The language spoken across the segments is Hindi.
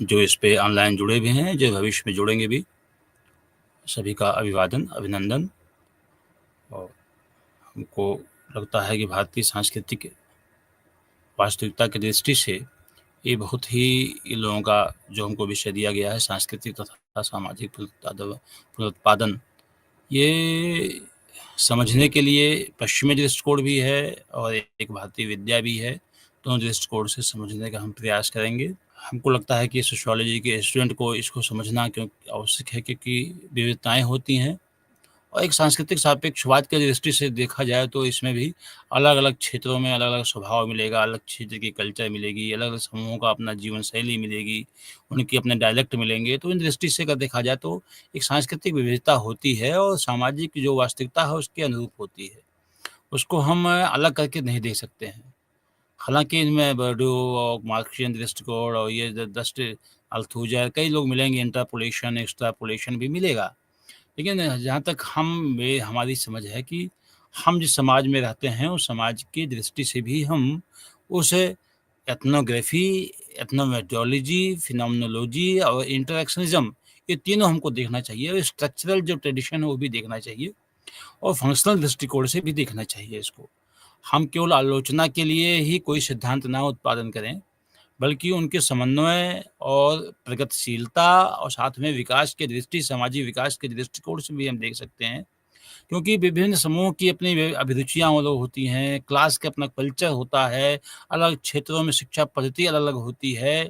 जो इस पे ऑनलाइन जुड़े भी हैं, जो भविष्य में जुड़ेंगे भी, सभी का अभिवादन, अभिनंदन। और हमको लगता है कि भारतीय सांस्कृतिक वास्तविकता की दृष्टि से ये बहुत ही इन लोगों का जो हमको विषय दिया गया है, सांस्कृतिक तथा सामाजिक पुनरुत्पादन, ये समझने के लिए पश्चिमी दृष्टिकोण भी है और एक भारतीय विद्या भी है। दोनों दृष्टिकोण से समझने का हम प्रयास करेंगे। हमको लगता है कि सोशियोलॉजी के स्टूडेंट को इसको समझना क्यों आवश्यक है, क्योंकि विविधताएँ होती हैं और एक सांस्कृतिक सापेक्षवाद की दृष्टि से देखा जाए तो इसमें भी अलग-अलग क्षेत्रों में अलग-अलग स्वभाव मिलेगा, अलग क्षेत्र की कल्चर मिलेगी, अलग-अलग समूहों का अपना जीवन शैली मिलेगी, उनके अपने डायलेक्ट मिलेंगे। तो इन दृष्टि से अगर देखा जाए तो एक सांस्कृतिक विविधता होती है और सामाजिक जो वास्तविकता है उसके अनुरूप होती है। उसको हम अलग करके नहीं देख सकते हैं। हालाँकि इनमें बर्डू और मार्क्सियन दृष्टिकोण और ये जस्ट अल्थूजर कई लोग मिलेंगे, इंटरपोलेशन, एक्सट्रापोलेशन भी मिलेगा। लेकिन जहाँ तक हमारी समझ है कि हम जिस समाज में रहते हैं, उस समाज की दृष्टि से भी हम उस एथनोग्राफी, एथनोमेटोलॉजी, फिनोमेनोलॉजी और इंटरैक्शनिज़्म, ये तीनों हमको देखना चाहिए और स्ट्रक्चरल जो ट्रेडिशन है वो भी देखना चाहिए और फंक्शनल दृष्टिकोण से भी देखना चाहिए इसको। हम केवल आलोचना के लिए ही कोई सिद्धांत ना उत्पादन करें, बल्कि उनके समन्वय और प्रगतिशीलता और साथ में विकास की दृष्टि, सामाजिक विकास के दृष्टिकोण से भी हम देख सकते हैं। क्योंकि विभिन्न समूह की अपनी अभिरुचियाँ अलग होती हैं, क्लास का अपना कल्चर होता है, अलग क्षेत्रों में शिक्षा पद्धति अलग-अलग होती है,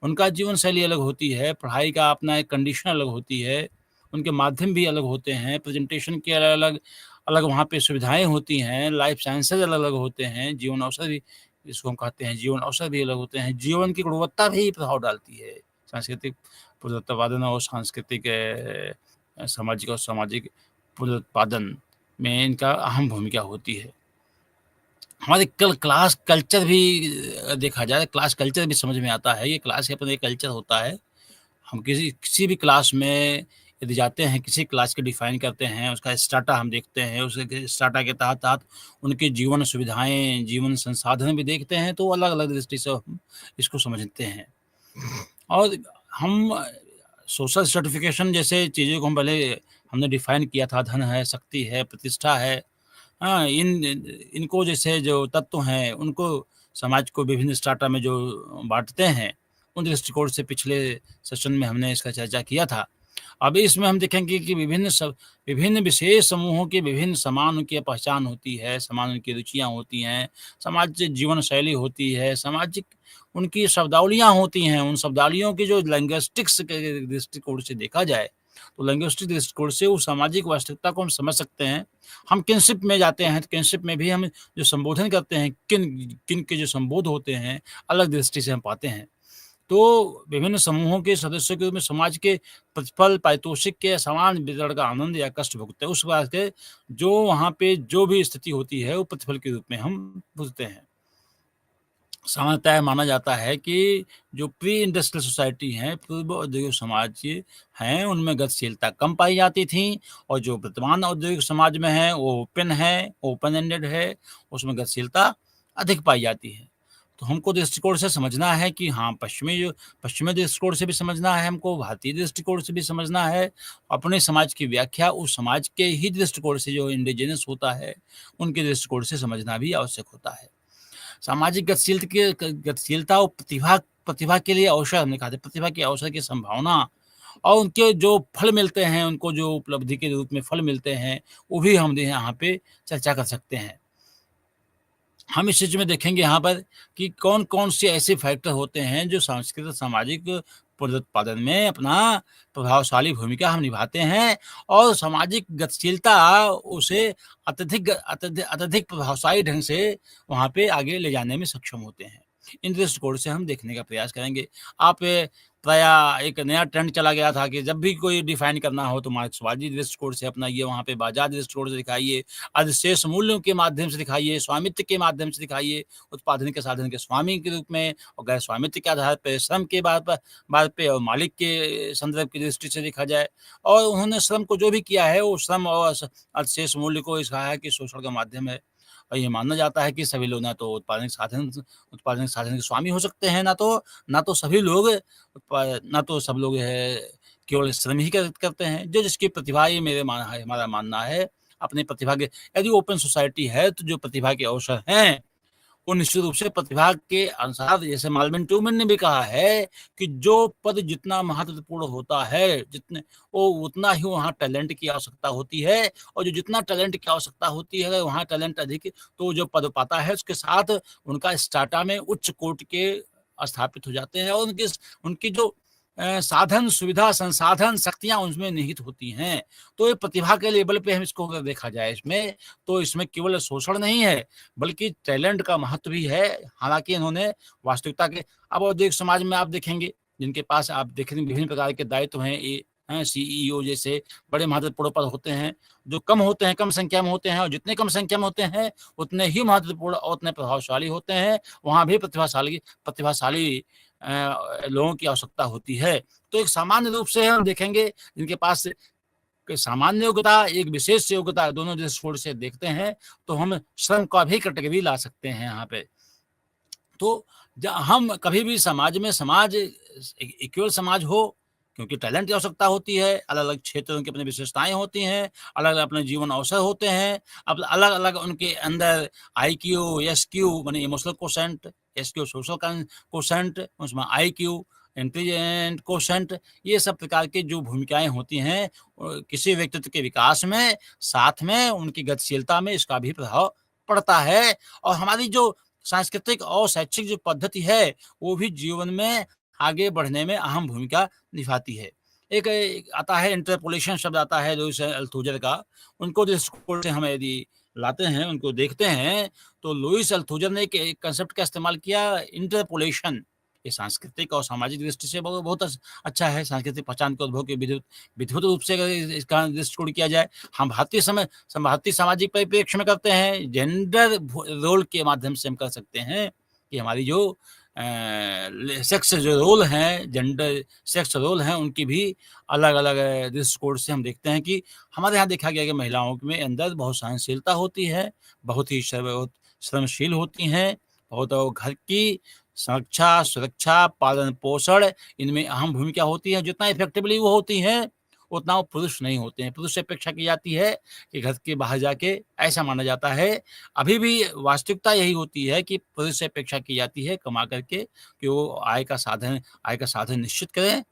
उनका जीवन शैली अलग होती है, पढ़ाई का अपना एक कंडीशन अलग होती है, उनके माध्यम भी अलग होते हैं, प्रेज़ेंटेशन के अलग-अलग वहाँ पे सुविधाएँ होती हैं, लाइफ़ साइंसेज़ अलग-अलग होते हैं, जीवन अवसर भी जिसको हम कहते हैं, जीवन अवसर भी अलग होते हैं, जीवन की गुणवत्ता भी प्रभाव डालती है। सांस्कृतिक पुनरुत्पादन और सांस्कृतिक सामाजिक पुनरुत्पादन में इनका अहम भूमिका होती है। हमारे क्लास कल्चर भी देखा जाए, क्लास कल्चर भी समझ में आता है। ये क्लास के अपना एक कल्चर होता है। हम किसी किसी भी क्लास में यदि जाते हैं, किसी क्लास को डिफ़ाइन करते हैं, उसका स्ट्राटा हम देखते हैं, उसके स्ट्राटा के तहत-तहत उनकी जीवन सुविधाएँ, जीवन संसाधन भी देखते हैं, तो अलग-अलग दृष्टि से हम इसको समझते हैं। और हम सोशल सर्टिफ़िकेशन जैसे चीज़ों को हम पहले हमने डिफ़ाइन किया था, धन है, शक्ति है, प्रतिष्ठा है। हाँ, इनको जैसे जो तत्व हैं, उनको समाज को विभिन्न स्ट्राटा में जो बाँटते हैं, उन दृष्टिकोण से पिछले सेशन में हमने इसका चर्चा किया था। अब इसमें हम देखेंगे कि विभिन्न विशेष समूहों की विभिन्न समान उनकी पहचान होती है, समान उनकी रुचियाँ होती हैं, सामाजिक जीवन शैली होती है, सामाजिक उनकी शब्दावलियाँ होती हैं, उन शब्दावलियों की जो लिंग्विस्टिक्स के दृष्टिकोण से देखा जाए, तो लिंग्विस्टिक दृष्टिकोण से उस सामाजिक वास्तविकता को हम समझ सकते हैं। हम किनशिप में जाते हैं, तो किनशिप में भी हम जो संबोधन करते हैं, किन के जो संबोध होते हैं, अलग दृष्टि से हम पाते हैं। तो विभिन्न समूहों के सदस्यों के रूप में समाज के प्रतिफल, पारितोषिक के समान वितरण का आनंद या कष्ट भुगतते हैं। उस बात के जो वहाँ पे जो भी स्थिति होती है, वो प्रतिफल के रूप में हम भुगतते हैं। सामान्यतः माना जाता है कि जो प्री इंडस्ट्रियल सोसाइटी हैं, पूर्व औद्योगिक समाज हैं, उनमें गतिशीलता कम पाई जाती थी और जो वर्तमान औद्योगिक समाज में है, वो ओपन एंडेड है, उसमें गतिशीलता अधिक पाई जाती है। तो हमको दृष्टिकोण से समझना है कि हाँ, पश्चिमी दृष्टिकोण से भी समझना है हमको, भारतीय दृष्टिकोण से भी समझना है, अपने समाज की व्याख्या उस समाज के ही दृष्टिकोण से जो इंडिजिनस होता है, उनके दृष्टिकोण से समझना भी आवश्यक होता है। सामाजिक गतिशीलता और प्रतिभा के लिए अवसर हमने कहा था, प्रतिभा के अवसर की संभावना और उनके जो फल मिलते हैं, उनको जो उपलब्धि के रूप में फल मिलते हैं, वो भी हम यहाँ पे चर्चा कर सकते हैं। हम इस चीज़ में देखेंगे यहाँ पर कि कौन-कौन से ऐसे फैक्टर होते हैं जो सांस्कृतिक सामाजिक पुनरुत्पादन में अपना प्रभावशाली भूमिका हम निभाते हैं और सामाजिक गतिशीलता उसे अत्यधिक प्रभावशाली ढंग से वहाँ पे आगे ले जाने में सक्षम होते हैं। इन दृष्टिकोण से हम देखने का प्रयास करेंगे। आप प्रायः एक नया ट्रेंड चला गया था कि जब भी कोई डिफाइन करना हो तो मार्क्सवादी दृष्टिकोण से अपनाइए, वहाँ पे बाज़ार दृष्टिकोण से दिखाइए, अधिशेष मूल्यों के माध्यम से दिखाइए, स्वामित्व के माध्यम से दिखाइए, उत्पादन के साधन के स्वामी के रूप में और गैर स्वामित्व के आधार पे, श्रम के बात पे और मालिक के संदर्भ की दृष्टि से देखा जाए। और उन्होंने श्रम को जो भी किया है, वो श्रम और अधिशेष मूल्य को दिखाया है कि शोषण का माध्यम है। और ये माना जाता है कि सभी लोग ना तो उत्पादन साधन के स्वामी हो सकते हैं, ना तो सभी लोग ना तो सब लोग है केवल श्रम ही करते हैं। जो जिसकी प्रतिभा, ये मेरे माना है हमारा मानना है, अपनी प्रतिभा के, यदि ओपन सोसाइटी है तो जो प्रतिभा के अवसर हैं वो निश्चित रूप से प्रतिभा के अनुसार, जैसे मार्विन ट्यूमैन ने भी कहा है कि जो पद जितना महत्वपूर्ण होता है, जितने वो उतना ही वहाँ टैलेंट की आवश्यकता होती है, और जो जितना टैलेंट की आवश्यकता होती है, वहाँ टैलेंट अधिक, तो जो पद पाता है उसके साथ उनका स्टाटा में उच्च कोटि के स्थापित हो जाते हैं, और उनकी जो साधन, सुविधा, संसाधन, शक्तियाँ उनमें निहित होती हैं। तो ये प्रतिभा के लेवल पे हम इसको अगर देखा जाए इसमें, तो इसमें केवल शोषण नहीं है, बल्कि टैलेंट का महत्व भी है। हालाँकि इन्होंने वास्तविकता के, अब औद्योगिक समाज में आप देखेंगे, जिनके पास आप देखेंगे विभिन्न प्रकार के दायित्व हैं, सीईओ जैसे बड़े महत्वपूर्ण पद होते हैं, जो कम होते हैं, कम संख्या में होते हैं, और जितने कम संख्या में होते हैं, उतने ही महत्वपूर्ण और उतने प्रभावशाली होते हैं। वहाँ भी प्रतिभाशाली प्रतिभाशाली लोगों की आवश्यकता होती है। तो एक सामान्य रूप से हम देखेंगे, जिनके पास कि सामान्य योग्यता, एक विशेष योग्यता, दोनों दृष्टिकोण से देखते हैं, तो हम श्रम का भी कैटेगरी ला सकते हैं यहाँ पे। तो हम कभी भी समाज में, समाज इक्वल समाज हो, क्योंकि टैलेंट की आवश्यकता होती है, अलग-अलग क्षेत्रों की अपनी विशेषताएँ होती हैं, अलग-अलग अपने जीवन अवसर होते हैं, अब अलग-अलग उनके अंदर आईक्यू, एसक्यू माने emotional quotient, SQ social quotient, उसमें आईक्यू इंटेलिजेंट कोशेंट, ये सब प्रकार की जो भूमिकाएँ होती हैं किसी व्यक्तित्व के विकास में, साथ में उनकी गतिशीलता में इसका भी प्रभाव पड़ता है। और हमारी जो सांस्कृतिक और शैक्षिक जो पद्धति है, वो भी जीवन में आगे बढ़ने में अहम भूमिका निभाती है। एक आता है, इंटरपोलेशन शब्द आता है लुईस अल्थुजर का, उनको दृष्टिकोण से हम यदि लाते हैं, उनको देखते हैं, तो लुईस अल्थुजर ने एक कांसेप्ट का इस्तेमाल किया, इंटरपोलेशन। ये सांस्कृतिक और सामाजिक दृष्टि से बहुत अच्छा है, सांस्कृतिक पहचान के उद्भव के विधिवत रूप से अगर इसका दृष्टिकोण किया जाए, हम भारतीय सामाजिक परिप्रेक्ष्य में करते हैं, जेंडर रोल के माध्यम से हम कर सकते हैं कि हमारी जो सेक्स जो रोल हैं, जेंडर सेक्स रोल हैं, उनकी भी अलग-अलग दृष्टिकोण से हम देखते हैं कि हमारे यहाँ देखा गया कि महिलाओं में अंदर बहुत सहनशीलता होती है, बहुत ही श्रमशील होती हैं, बहुत घर की संरक्षा, सुरक्षा, पालन-पोषण, इनमें अहम भूमिका होती है। जितना इफेक्टिवली वो होती हैं, उतना वो पुरुष नहीं होते हैं। पुरुष से अपेक्षा की जाती है कि घर के बाहर जाके, ऐसा माना जाता है। अभी भी वास्तविकता यही होती है कि पुरुष से अपेक्षा की जाती है कमा करके कि वो आय का साधन निश्चित करें,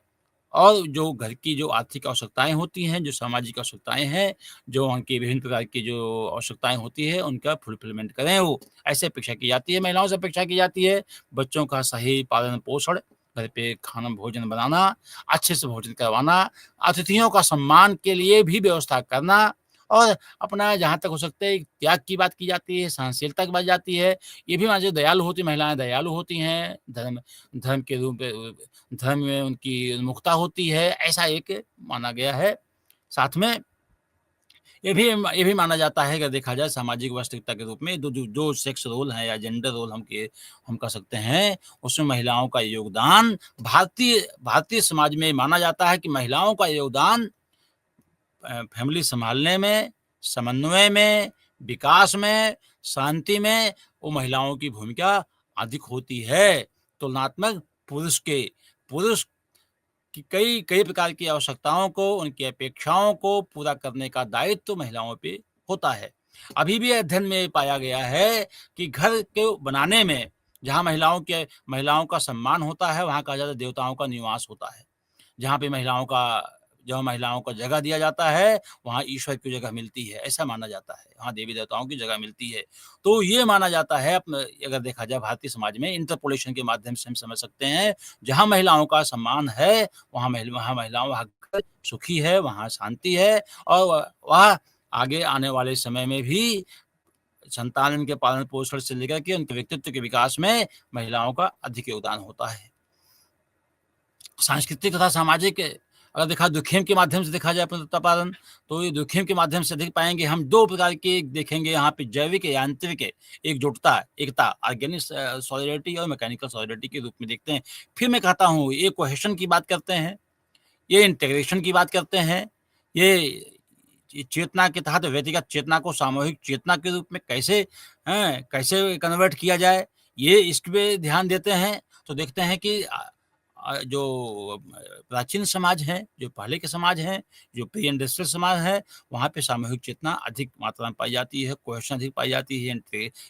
और जो घर की जो आर्थिक आवश्यकताएँ होती हैं, जो सामाजिक आवश्यकताएँ हैं, जो उनकी विभिन्न प्रकार की जो आवश्यकताएँ होती हैं, उनका फुलफिलमेंट करें वो, ऐसे अपेक्षा की जाती है। महिलाओं से अपेक्षा की जाती है बच्चों का सही पालन-पोषण, घर पे खाना भोजन बनाना, अच्छे से भोजन करवाना, अतिथियों का सम्मान के लिए भी व्यवस्था करना, और अपना जहाँ तक हो सकता है त्याग की बात की जाती है, सहनशीलता की बात जाती है। ये भी मान लीजिए दयालु होती महिलाएँ दयालु होती हैं, धर्म के रूप में, धर्म में उनकी उन्मुखता होती है, ऐसा एक माना गया है। साथ में ये भी माना जाता है, अगर देखा जाए सामाजिक वास्तविकता के रूप में, जो सेक्स रोल है या जेंडर रोल हम कह सकते हैं, उसमें महिलाओं का योगदान, भारतीय समाज में माना जाता है कि महिलाओं का योगदान फैमिली सँभालने में, समन्वय में, विकास में, शांति में, वो महिलाओं की भूमिका अधिक होती है, तुलनात्मक पुरुष के। पुरुष की कई कई प्रकार की आवश्यकताओं को, उनकी अपेक्षाओं को पूरा करने का दायित्व तो महिलाओं पे होता है। अभी भी अध्ययन में पाया गया है कि घर को बनाने में, जहाँ महिलाओं का सम्मान होता है, वहाँ कहा जाता है देवताओं का निवास होता है। जहाँ महिलाओं को जगह दिया जाता है, वहाँ ईश्वर की जगह मिलती है, ऐसा माना जाता है। वहाँ देवी-देवताओं की जगह मिलती है। तो ये माना जाता है, अगर देखा जाए भारतीय समाज में इंटरपोलेशन के माध्यम से हम समझ सकते हैं, जहाँ महिलाओं का सम्मान है, वहाँ वहाँ घर सुखी है, वहाँ शांति है, और वह आगे आने वाले समय में भी संतान के पालन-पोषण से लेकर के उनके व्यक्तित्व के विकास में महिलाओं का अधिक योगदान होता है। सांस्कृतिक तथा सामाजिक, अगर देखा दुखेम के माध्यम से देखा जाए प्रत्यापादन, तो ये दुखेम के माध्यम से देख पाएँगे हम 2 प्रकार के देखेंगे यहाँ पे, जैविक यांत्रिक एकजुटता, एकता, ऑर्गेनिक सॉलिडरिटी और मैकेनिकल सॉलिडरिटी के रूप में देखते हैं। फिर मैं कहता हूँ, ये कोहेशन की बात करते हैं, ये इंटीग्रेशन की बात करते हैं, ये चेतना के तहत व्यक्तिगत चेतना को सामूहिक चेतना के रूप में कैसे कन्वर्ट किया जाए, ये इस पे ध्यान देते हैं। तो देखते हैं कि जो प्राचीन समाज हैं, जो पहले के समाज हैं, जो प्री इंडस्ट्रियल समाज है, वहाँ पे सामूहिक चेतना अधिक मात्रा में पाई जाती है, कोहेशन अधिक पाई जाती है,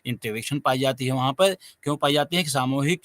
इंटरेक्शन पाई जाती है वहाँ पर। क्यों पाई जाती है कि सामूहिक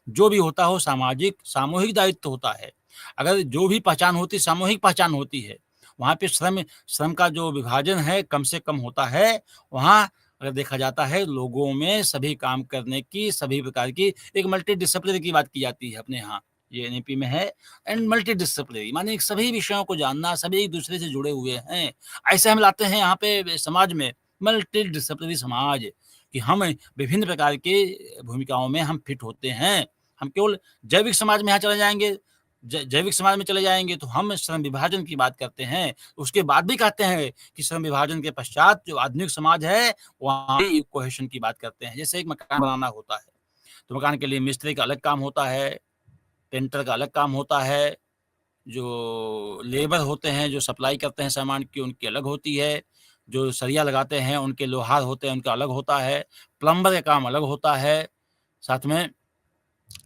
जो भी होता हो सामूहिक दायित्व होता है। अगर जो भी पहचान होती है, सामूहिक पहचान होती है, वहाँ पे श्रम श्रम का जो विभाजन है कम से कम होता है। वहाँ अगर देखा जाता है लोगों में सभी काम करने की, सभी प्रकार की एक मल्टी डिसिप्लिनरी की बात की जाती है अपने यहाँ, ये एनईपी में है। एंड मल्टी डिसिप्लिनरी माने सभी विषयों को जानना, सभी एक-दूसरे से जुड़े हुए हैं। ऐसे हम लाते हैं यहाँ पे समाज में मल्टी डिसिप्लिनरी समाज कि हम विभिन्न प्रकार की भूमिकाओं में हम फिट होते हैं। हम केवल जैविक समाज में यहाँ चले जाएँगे जैविक समाज में चले जाएँगे तो हम श्रम विभाजन की बात करते हैं। उसके बाद भी कहते हैं कि श्रम विभाजन के पश्चात जो आधुनिक समाज है, वहाँ भी कोहेशन की बात करते हैं। जैसे एक मकान बनाना होता है, तो मकान के लिए मिस्त्री का अलग काम होता है, पेंटर का अलग काम होता है, जो लेबर होते हैं, जो सप्लाई करते हैं सामान की, उनकी अलग होती है, जो सरिया लगाते हैं, उनके लोहार होते हैं, उनका अलग होता है, प्लम्बर का काम अलग होता है, साथ में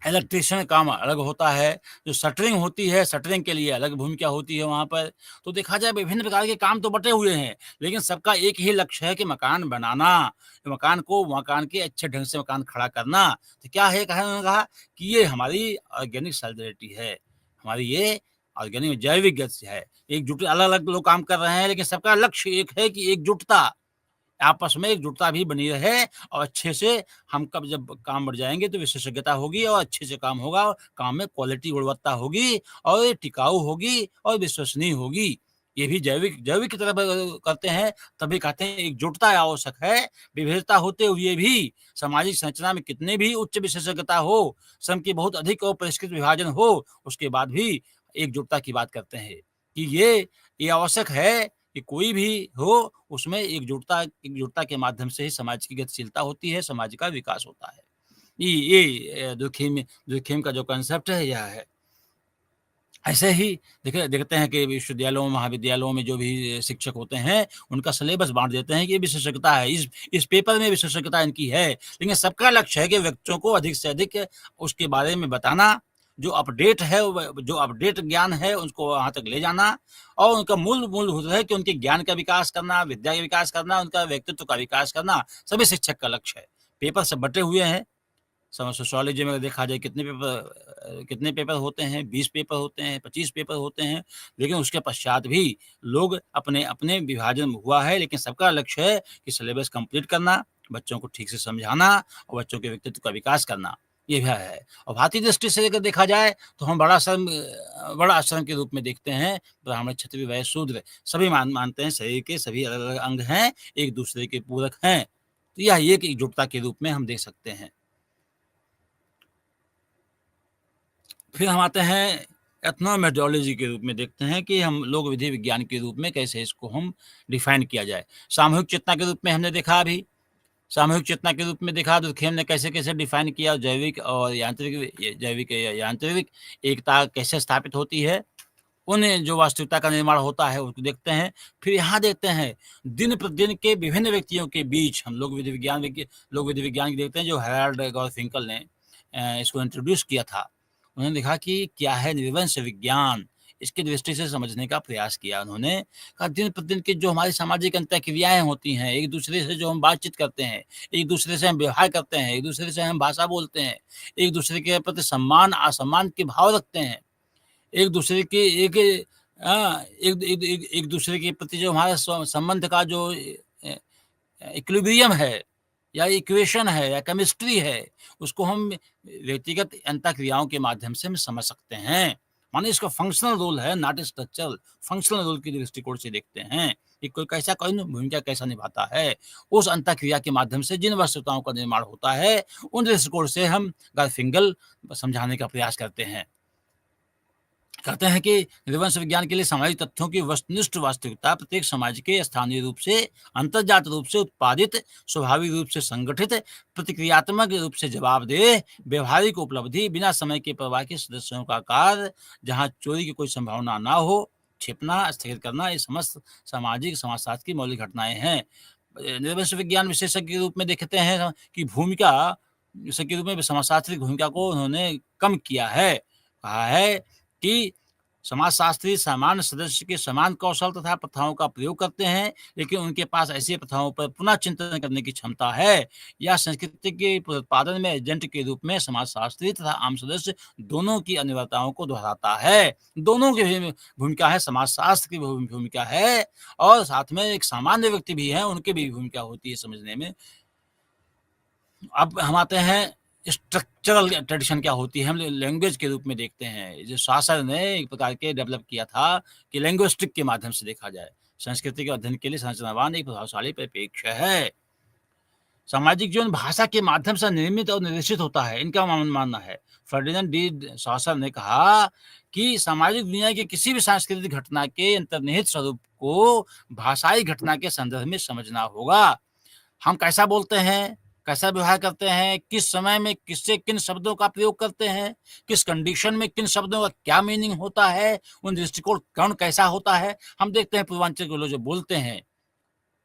इलेक्ट्रीशियन काम अलग होता है, जो शटरिंग होती है, शटरिंग के लिए अलग भूमिका होती है वहाँ पर। तो देखा जाए विभिन्न प्रकार के काम तो बँटे हुए हैं, लेकिन सबका एक ही लक्ष्य है कि मकान बनाना, मकान के अच्छे ढंग से मकान खड़ा करना। तो क्या है कहा उन्होंने कहा कि ये हमारी ऑर्गेनिक सॉलिडरिटी है, हमारी ये ऑर्गेनिक जैविक गति है। एकजुट अलग-अलग लोग काम कर रहे हैं, लेकिन सबका लक्ष्य एक है कि एकजुटता। आपस में एकजुटता भी बनी रहे और अच्छे से हम कब जब काम बढ़ जाएँगे तो विशेषज्ञता होगी और अच्छे से काम होगा और काम में क्वालिटी गुणवत्ता होगी और ये टिकाऊ होगी और विश्वसनीय होगी। ये भी जैविक जैविक की तरफ करते हैं, तभी कहते हैं एकजुटता आवश्यक है। विविधता होते हुए भी सामाजिक संरचना में कितने भी उच्च विशेषज्ञता हो, श्रम की बहुत अधिक और परिष्कृत विभाजन हो, उसके बाद भी एकजुटता की बात करते हैं कि ये आवश्यक है कि कोई भी हो उसमें एकजुटता एकजुटता के माध्यम से ही समाज की गतिशीलता होती है, समाज का विकास होता है। दुर्कहेम का जो कांसेप्ट है यह है। ऐसे ही देखिए देखते हैं कि विश्वविद्यालयों, महाविद्यालयों में जो भी शिक्षक होते हैं, उनका सिलेबस बाँट देते हैं कि ये विशेषज्ञता है, इस पेपर में विशेषज्ञता इनकी है। लेकिन सबका लक्ष्य है कि व्यक्तियों को अधिक से अधिक उसके बारे में बताना, जो अपडेट ज्ञान है उसको वहाँ तक ले जाना और उनका मूलभूत है कि उनके ज्ञान का विकास करना, विद्या का विकास करना, उनका व्यक्तित्व का विकास करना, सभी शिक्षक का लक्ष्य है। पेपर सब बँटे हुए हैं। सोशियोलॉजी में अगर देखा जाए कितने पेपर होते हैं, 20 पेपर होते हैं, 25 पेपर होते हैं, लेकिन उसके पश्चात भी लोग अपने विभाजन हुआ है, लेकिन सबका लक्ष्य है कि सिलेबस कंप्लीट करना, बच्चों को ठीक से समझाना और बच्चों के व्यक्तित्व का विकास करना, ये भी है। और भारतीय दृष्टि से अगर देखा जाए तो हम बड़ा आश्रम के रूप में देखते हैं, ब्राह्मण, क्षत्रिय, वैश्य, शूद्र सभी मानते हैं शरीर के सभी अलग-अलग अंग हैं, एक-दूसरे के पूरक हैं। तो यह एक एकजुटता के रूप में हम देख सकते हैं। फिर हम आते हैं एथनोमेटोलॉजी के रूप में देखते हैं कि हम लोग विधि विज्ञान के रूप में कैसे इसको हम डिफाइन किया जाए। सामूहिक चेतना के रूप में हमने देखा अभी, सामूहिक चेतना के रूप में देखा दुर्कहेम ने कैसे-कैसे डिफाइन किया जैविक या यांत्रिक एकता कैसे स्थापित होती है, उन जो वास्तविकता का निर्माण होता है उसको देखते हैं। फिर यहाँ देखते हैं दिन-प्रतिदिन के विभिन्न व्यक्तियों के बीच हम लोग विधि विज्ञान की देखते हैं जो हेराल्ड गारफिंकल ने इसको इंट्रोड्यूस किया था। उन्होंने देखा कि क्या है नृवंश विज्ञान, इसकी दृष्टि से समझने का प्रयास किया उन्होंने। कहा दिन-प्रतिदिन की जो हमारी सामाजिक अंतःक्रियाएँ होती हैं, एक-दूसरे से जो हम बातचीत करते हैं, एक-दूसरे से हम व्यवहार करते हैं, एक-दूसरे से हम भाषा बोलते हैं, एक-दूसरे के प्रति सम्मान-असम्मान के भाव रखते हैं। एक-दूसरे के एक एक एक एक एक-दूसरे के प्रति जो हमारा संबंध का जो इक्विलिब्रियम है या इक्वेशन है या केमिस्ट्री है, उसको हम व्यक्तिगत अंतःक्रियाओं के माध्यम से हम समझ सकते हैं। माने इसका फंक्शनल रोल है नॉट स्ट्रक्चरल, फंक्शनल रोल के दृष्टिकोण से देखते हैं कि कोई भूमिका कैसा निभाता है। उस अंतःक्रिया के माध्यम से जिन वस्तुताओं का निर्माण होता है, उन दृष्टिकोण से हम गारफिंकल समझाने का प्रयास करते हैं। कहते हैं कि नृवंश विज्ञान के लिए सामाजिक तथ्यों की वस्तुनिष्ठ वास्तविकता प्रत्येक समाज के स्थानीय रूप से अंतर्जात रूप से उत्पादित स्वाभाविक रूप से संगठित प्रतिक्रियात्मक रूप से जवाबदेह व्यवहारिक उपलब्धि बिना समय के प्रवाह के सदस्यों का कार्य जहाँ चोरी की कोई संभावना ना हो छिपना, स्थगित करना ये समस्त सामाजिक समाजशास्त्र की मौलिक घटनाएँ हैं। निर्वंश विज्ञान विशेषज्ञ के रूप में देखते हैं कि भूमिका विशेषज्ञ के रूप में समाजशास्त्री की भूमिका को उन्होंने कम किया है। कहा है कि समाजशास्त्री सामान्य सदस्य के समान कौशल तथा प्रथाओं का प्रयोग करते हैं, लेकिन उनके पास ऐसी प्रथाओं पर पुनः चिंतन करने की क्षमता है। यह संस्कृति के उत्पादन में एजेंट के रूप में समाजशास्त्री तथा आम सदस्य दोनों की अनिवार्यताओं को दोहराता है। दोनों की भी भूमिका है, समाजशास्त्र की भूमिका है और साथ में एक सामान्य व्यक्ति भी है, उनकी भी भूमिका होती है समझने में। अब हम आते हैं स्ट्रक्चरल ट्रेडिशन क्या होती है, हम लैंग्वेज के रूप में देखते हैं। जो शासर ने एक प्रकार के डेवलप किया था कि लिंग्विस्टिक के माध्यम से देखा जाए। संस्कृति के अध्ययन के लिए संरचनावान एक प्रभावशाली परिप्रेक्ष्य है। सामाजिक जीवन भाषा के माध्यम से निर्मित और निर्देशित होता है, इनका मानना है। फर्डिनेंड डी सॉसर ने कहा कि सामाजिक दुनिया की किसी भी सांस्कृतिक घटना के अंतर्निहित स्वरूप को भाषाई घटना के संदर्भ में समझना होगा। हम कैसा बोलते हैं, कैसा व्यवहार करते हैं, किस समय में किससे किन शब्दों का प्रयोग करते हैं, किस कंडीशन में किन शब्दों का क्या मीनिंग होता है, उन दृष्टिकोण कौन कैसा होता है। हम देखते हैं पूर्वांचल के लोग जो बोलते हैं,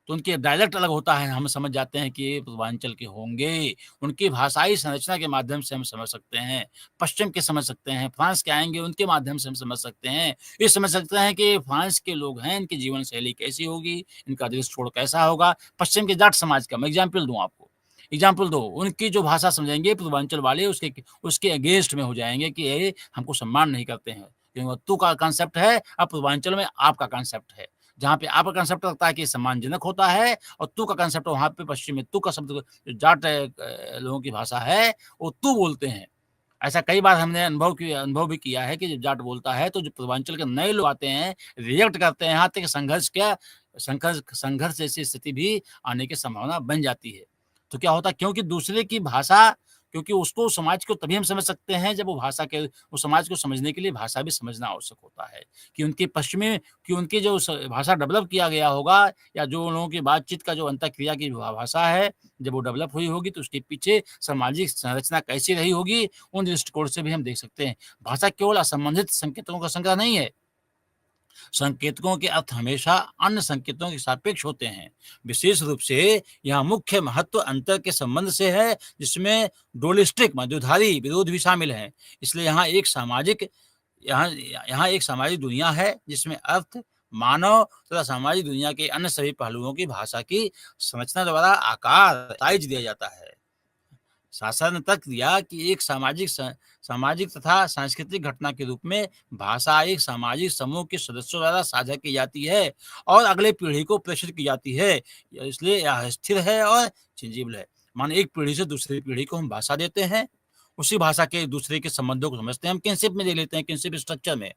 तो उनके डायलेक्ट अलग होता है, हम समझ जाते हैं कि ये पूर्वांचल के होंगे। उनकी भाषाई संरचना के माध्यम से हम समझ सकते हैं। पश्चिम के समझ सकते हैं, फ्रांस के आएँगे उनके माध्यम से हम समझ सकते हैं। ये समझ सकते हैं कि फ्रांस के लोग हैं, इनकी जीवन शैली कैसी होगी, इनका दृष्टिकोण कैसा होगा। पश्चिम के जाट समाज का मैं एग्ज़ाम्पल दूँ आपको, एग्ज़ाम्पल दो, उनकी जो भाषा समझेंगे पूर्वांचल वाले उसके अगेंस्ट में हो जाएँगे कि ये हमको सम्मान नहीं करते हैं। क्योंकि तू का कांसेप्ट है, अब पूर्वांचल में आपका कांसेप्ट है। जहाँ पे आपका कांसेप्ट लगता है कि सम्मानजनक होता है और तू का कांसेप्ट वहाँ पे पश्चिम में तू का शब्द जाट लोगों की भाषा है, वो तू बोलते हैं। ऐसा कई बार हमने अनुभव भी किया है कि जब जाट बोलता है तो जो पूर्वांचल के नए लोग आते हैं, रिएक्ट करते हैं, यहाँ तक कि संघर्ष जैसी स्थिति भी आने की संभावना बन जाती है। तो क्या होता है, क्योंकि दूसरे की भाषा, क्योंकि उसको समाज को तभी हम समझ सकते हैं जब वो समाज को समझने के लिए भाषा भी समझना आवश्यक होता है। कि उनकी पश्चिमी कि उनकी जो भाषा डेवलप किया गया होगा या जो उन लोगों की बातचीत का जो अंतःक्रिया की भाषा है, जब वो डेवलप हुई होगी तो उसके पीछे सामाजिक संरचना कैसी रही होगी, उन दृष्टिकोण से भी हम देख सकते हैं। भाषा केवल असंबंधित संकेतों का संग्रह नहीं है। संकेतकों के अर्थ हमेशा अन्य संकेतों के सापेक्ष होते हैं। विशेष रूप से यहाँ मुख्य महत्व अंतर के संबंध से है, जिसमें डुअलिस्टिक द्वंद्वधारी विरोध भी शामिल हैं। इसलिए यहाँ यहाँ एक सामाजिक दुनिया है जिसमें अर्थ, मानव तथा सामाजिक दुनिया के अन्य सभी पहलुओं की भाषा की संरचना द्वारा आकार साइज दिया जाता है। शासन ने तर्क दिया कि एक सामाजिक तथा सांस्कृतिक घटना के रूप में भाषा एक सामाजिक समूह के सदस्यों द्वारा साझा की जाती है और अगले पीढ़ी को प्रेषित की जाती है। इसलिए यह स्थिर है और चेंजेबल है। माने एक पीढ़ी से दूसरी पीढ़ी को हम भाषा देते हैं, उसी भाषा के दूसरे के संबंधों को समझते हैं। हम किनशिप में ले लेते हैं, किनशिप स्ट्रक्चर में।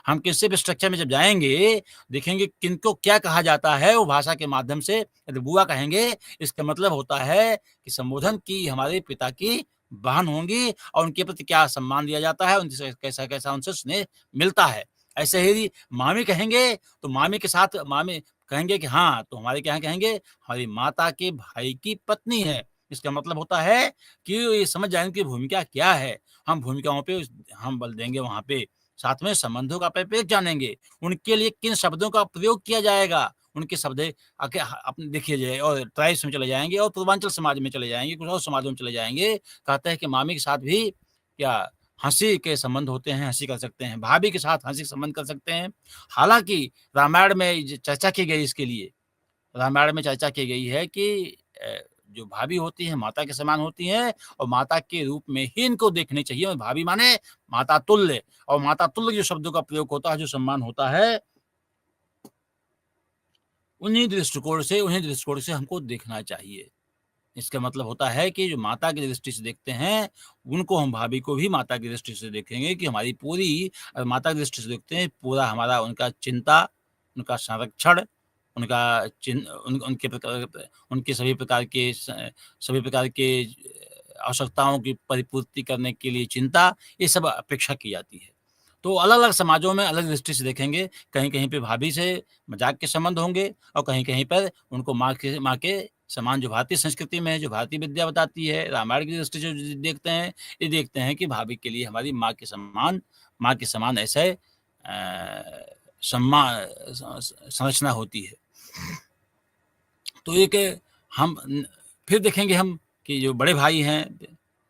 हम किनशिप स्ट्रक्चर में जब जाएँगे, देखेंगे किनको क्या कहा जाता है, वो भाषा के माध्यम से यदि बुआ कहेंगे, इसका मतलब होता है कि संबोधन की हमारे पिता की बहन होंगी और उनके प्रति क्या सम्मान दिया जाता है, उनसे कैसा-कैसा उनसे स्नेह मिलता है। ऐसे ही मामी कहेंगे, तो मामी कहेंगे कि हाँ, तो हमारे क्या कहेंगे, हमारी माता के भाई की पत्नी है। इसका मतलब होता है कि ये समझ जाएँगे कि भूमिका क्या है। हम भूमिकाओं पे हम बल देंगे वहाँ पे। साथ में संबंधों का परिप्रेक्ष्य जानेंगे। उनके लिए किन शब्दों का प्रयोग किया जाएगा, उनके शब्द आके अपने देखिए जाए और ट्राइब्स में चले जाएँगे और पूर्वांचल समाज में चले जाएँगे, कुछ और समाजों में चले जाएँगे। कहते हैं कि मामी के साथ भी क्या हँसी के संबंध होते हैं, हँसी कर सकते हैं। भाभी के साथ हँसी के संबंध कर सकते हैं। हालाँकि रामायण में चर्चा की गई इसके लिए। रामायण में चर्चा की गई है कि जो भाभी होती हैं माता के समान होती हैं और माता के रूप में ही इनको देखनी चाहिए और भाभी माने माता तुल्य, और माता तुल्य जो शब्दों का प्रयोग होता है, जो सम्मान होता है, उन्हीं दृष्टिकोण से हमको देखना चाहिए। इसका मतलब होता है कि जो माता की दृष्टि से देखते हैं, उनको हम भाभी को भी माता की दृष्टि से देखेंगे कि हमारी पूरी माता की दृष्टि से देखते हैं, पूरा हमारा उनका चिंता, उनका संरक्षण, उनका उनके सभी प्रकार के आवश्यकताओं की परिपूर्ति करने के लिए चिंता, ये सब अपेक्षा की जाती है। तो अलग-अलग समाजों में अलग दृष्टि से देखेंगे, कहीं-कहीं पे भाभी से मज़ाक के संबंध होंगे और कहीं-कहीं पर उनको माँ के समान, जो भारतीय संस्कृति में है, जो भारतीय विद्या बताती है, रामायण की दृष्टि से देखते हैं, ये देखते हैं कि भाभी के लिए हमारी माँ के समान ऐसे सम्मा संरचना होती है। तो एक हम फिर देखेंगे हम कि जो बड़े भाई हैं,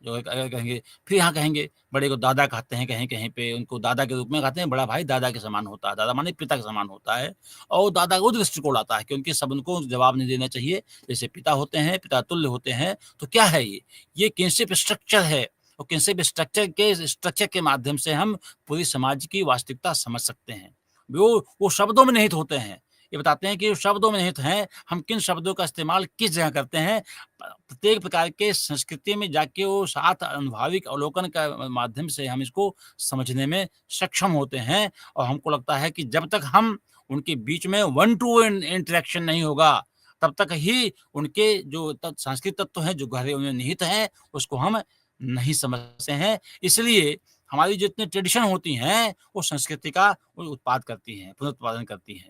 जो अगर कहेंगे, फिर यहाँ कहेंगे बड़े को दादा कहते हैं, कहीं-कहीं पे उनको दादा के रूप में कहते हैं, बड़ा भाई दादा के समान होता है, दादा माने पिता के समान होता है। और दादा का वो दृष्टिकोण आता है कि उनके सब उनको जवाब नहीं देना चाहिए, जैसे पिता होते हैं, पिता तुल्य होते हैं। तो क्या है ये? ये किनशिप स्ट्रक्चर है, और किनशिप स्ट्रक्चर के माध्यम से हम पूरी समाज की वास्तविकता समझ सकते हैं। वो शब्दों में निहित होते हैं। ये बताते हैं कि शब्दों में निहित हैं, हम किन शब्दों का इस्तेमाल किस जगह करते हैं। प्रत्येक प्रकार के संस्कृति में जाके वो साथ अनुभवाविक अवलोकन का माध्यम से हम इसको समझने में सक्षम होते हैं। और हमको लगता है कि जब तक हम उनके बीच में वन टू वन इंटरेक्शन नहीं होगा, तब तक ही उनके जो सांस्कृतिक तत्व हैं, जो गहरे उनमें निहित हैं, उसको हम नहीं समझते हैं। इसलिए हमारी जितनी ट्रेडिशन होती हैं, वो संस्कृति का वो उत्पाद करती हैं, पुनरुत्पादन करती हैं।